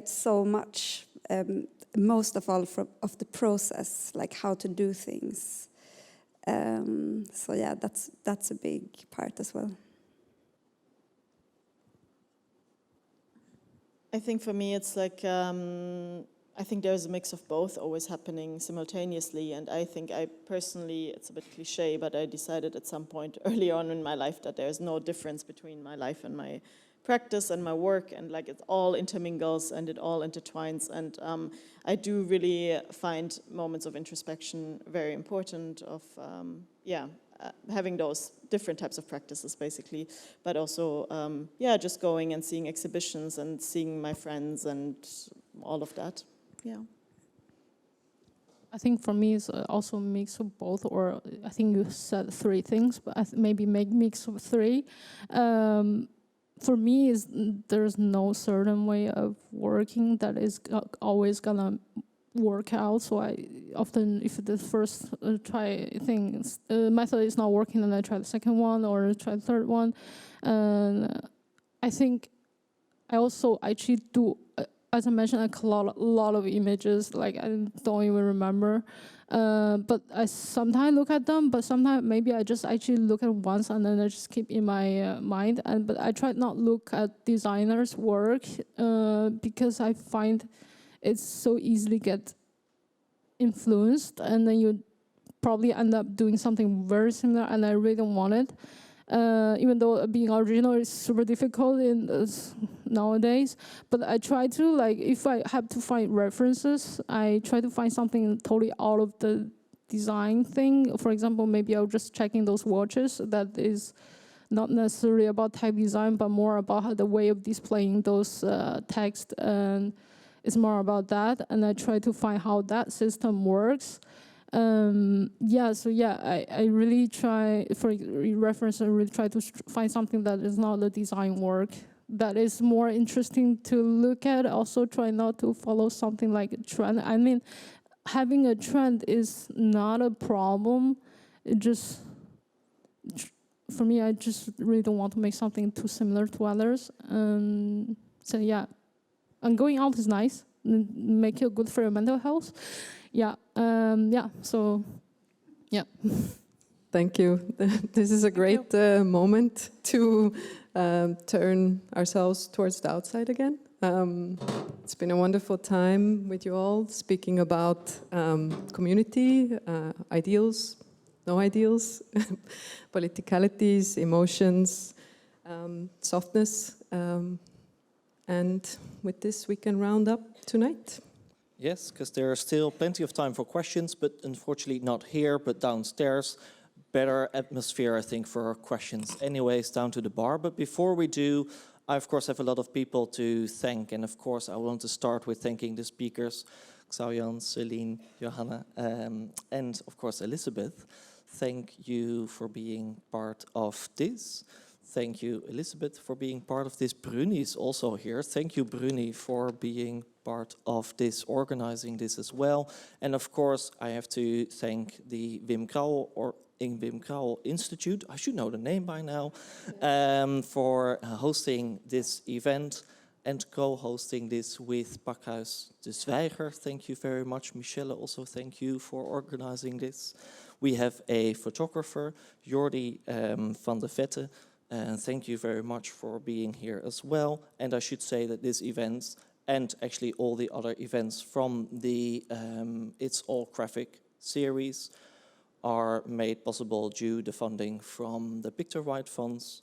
so much, most of all of the process, like how to do things. So yeah, that's a big part as well. I think for me it's like, I think there's a mix of both always happening simultaneously, and I think I personally, it's a bit cliche, but I decided at some point early on in my life that there's no difference between my life and my practice and my work, and like it all intermingles and it all intertwines, and I do really find moments of introspection very important, of having those different types of practices basically, but also just going and seeing exhibitions and seeing my friends and all of that. Yeah. I think for me it's also a mix of both, or I think you said three things, but maybe make mix of three. For me, there's no certain way of working that is always gonna work out. So I often, if the first method is not working, then I try the second one or try the third one. I think I also actually do, as I mentioned, a lot of images, like I don't even remember. But I sometimes look at them, but sometimes maybe I just actually look at once and then I just keep in my mind. But I try not look at designers' work because I find it's so easily get influenced, and then you probably end up doing something very similar, and I really don't want it. Even though being original is super difficult nowadays, but I try to, like, if I have to find references, I try to find something totally out of the design thing. For example, maybe I'll just checking those watches that is not necessarily about type design, but more about how the way of displaying those text, and it's more about that. And I try to find how that system works. I really try, for reference, I really try to find something that is not the design work, that is more interesting to look at. Also try not to follow something like a trend. I mean, having a trend is not a problem. It just for me, I just really don't want to make something too similar to others. So yeah, and going out is nice. Make it good for your mental health. Yeah, so yeah. Thank you. This is a great moment to turn ourselves towards the outside again. It's been a wonderful time with you all, speaking about community, ideals, no ideals, politicalities, emotions, softness. And with this, we can round up tonight. Yes, because there is still plenty of time for questions, but unfortunately not here, but downstairs. Better atmosphere, I think, for questions anyways, down to the bar. But before we do, I, of course, have a lot of people to thank. And, of course, I want to start with thanking the speakers, Xiaoyan, Celine, Johanna, and, of course, Elizabeth. Thank you for being part of this. Thank you, Elizabeth, for being part of this. Bruni is also here. Thank you, Bruni, for being part of this, organizing this as well. And of course, I have to thank the Wim Crouwel Institute, I should know the name by now, for hosting this event and co-hosting this with Pakhuis de Zwijger. Thank you very much. Michelle, also thank you for organizing this. We have a photographer, Jordi van de Vette. Thank you very much for being here as well. And I should say that this event, and actually all the other events from the It's All Graphic series, are made possible due to funding from the Picture Right funds.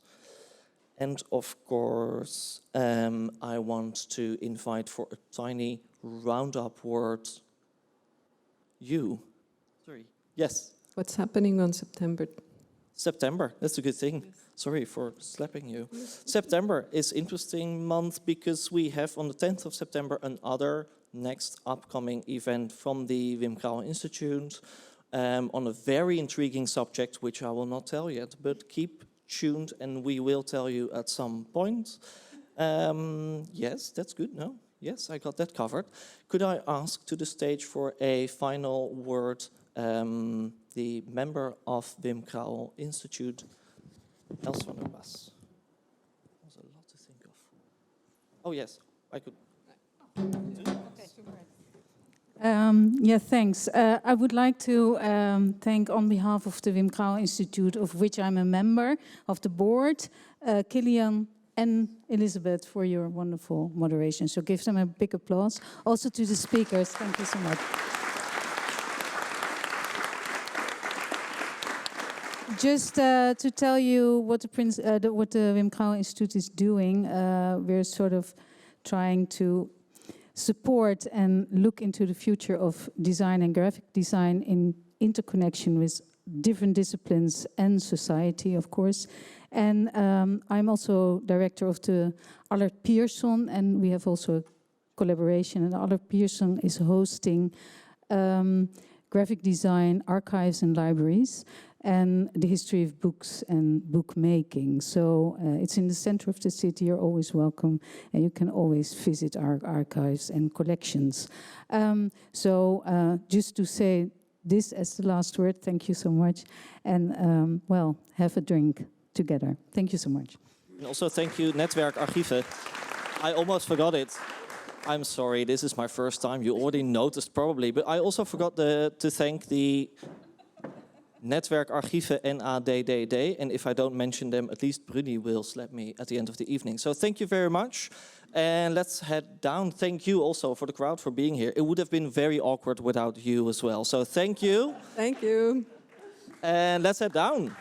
And of course, I want to invite for a tiny roundup word you. Sorry. Yes. What's happening on September? That's a good thing. Sorry for slapping you. September is interesting month because we have on the 10th of September another next upcoming event from the Wim Crouwel Institute on a very intriguing subject, which I will not tell yet, but keep tuned and we will tell you at some point. Yes, that's good, no? Yes, I got that covered. Could I ask to the stage for a final word the member of Wim Crouwel Institute, Els van der Bas. There's a lot to think of. Oh yes, I could. Yeah, thanks. I would like to thank on behalf of the Wim Crouwel Institute, of which I'm a member of the board, Kilian and Elizabeth for your wonderful moderation. So give them a big applause. Also to the speakers, thank you so much. Just to tell you what the Wim Crouwel Institute is doing, we're sort of trying to support and look into the future of design and graphic design in interconnection with different disciplines and society, of course. And I'm also director of the Allard Pierson, and we have also a collaboration. And Allard Pierson is hosting graphic design archives and libraries, and the history of books and bookmaking. So it's in the center of the city. You're always welcome, and you can always visit our archives and collections. Just to say this as the last word, thank you so much, and well, have a drink together. Thank you so much. And also thank you, Netwerk Archieven. I almost forgot it. I'm sorry, this is my first time. You already noticed probably, but I also forgot to thank the Netwerk Archieven NADDD, and if I don't mention them, at least Bruni will slap me at the end of the evening. So thank you very much, and let's head down. Thank you also for the crowd for being here. It would have been very awkward without you as well. So thank you. Thank you. And let's head down.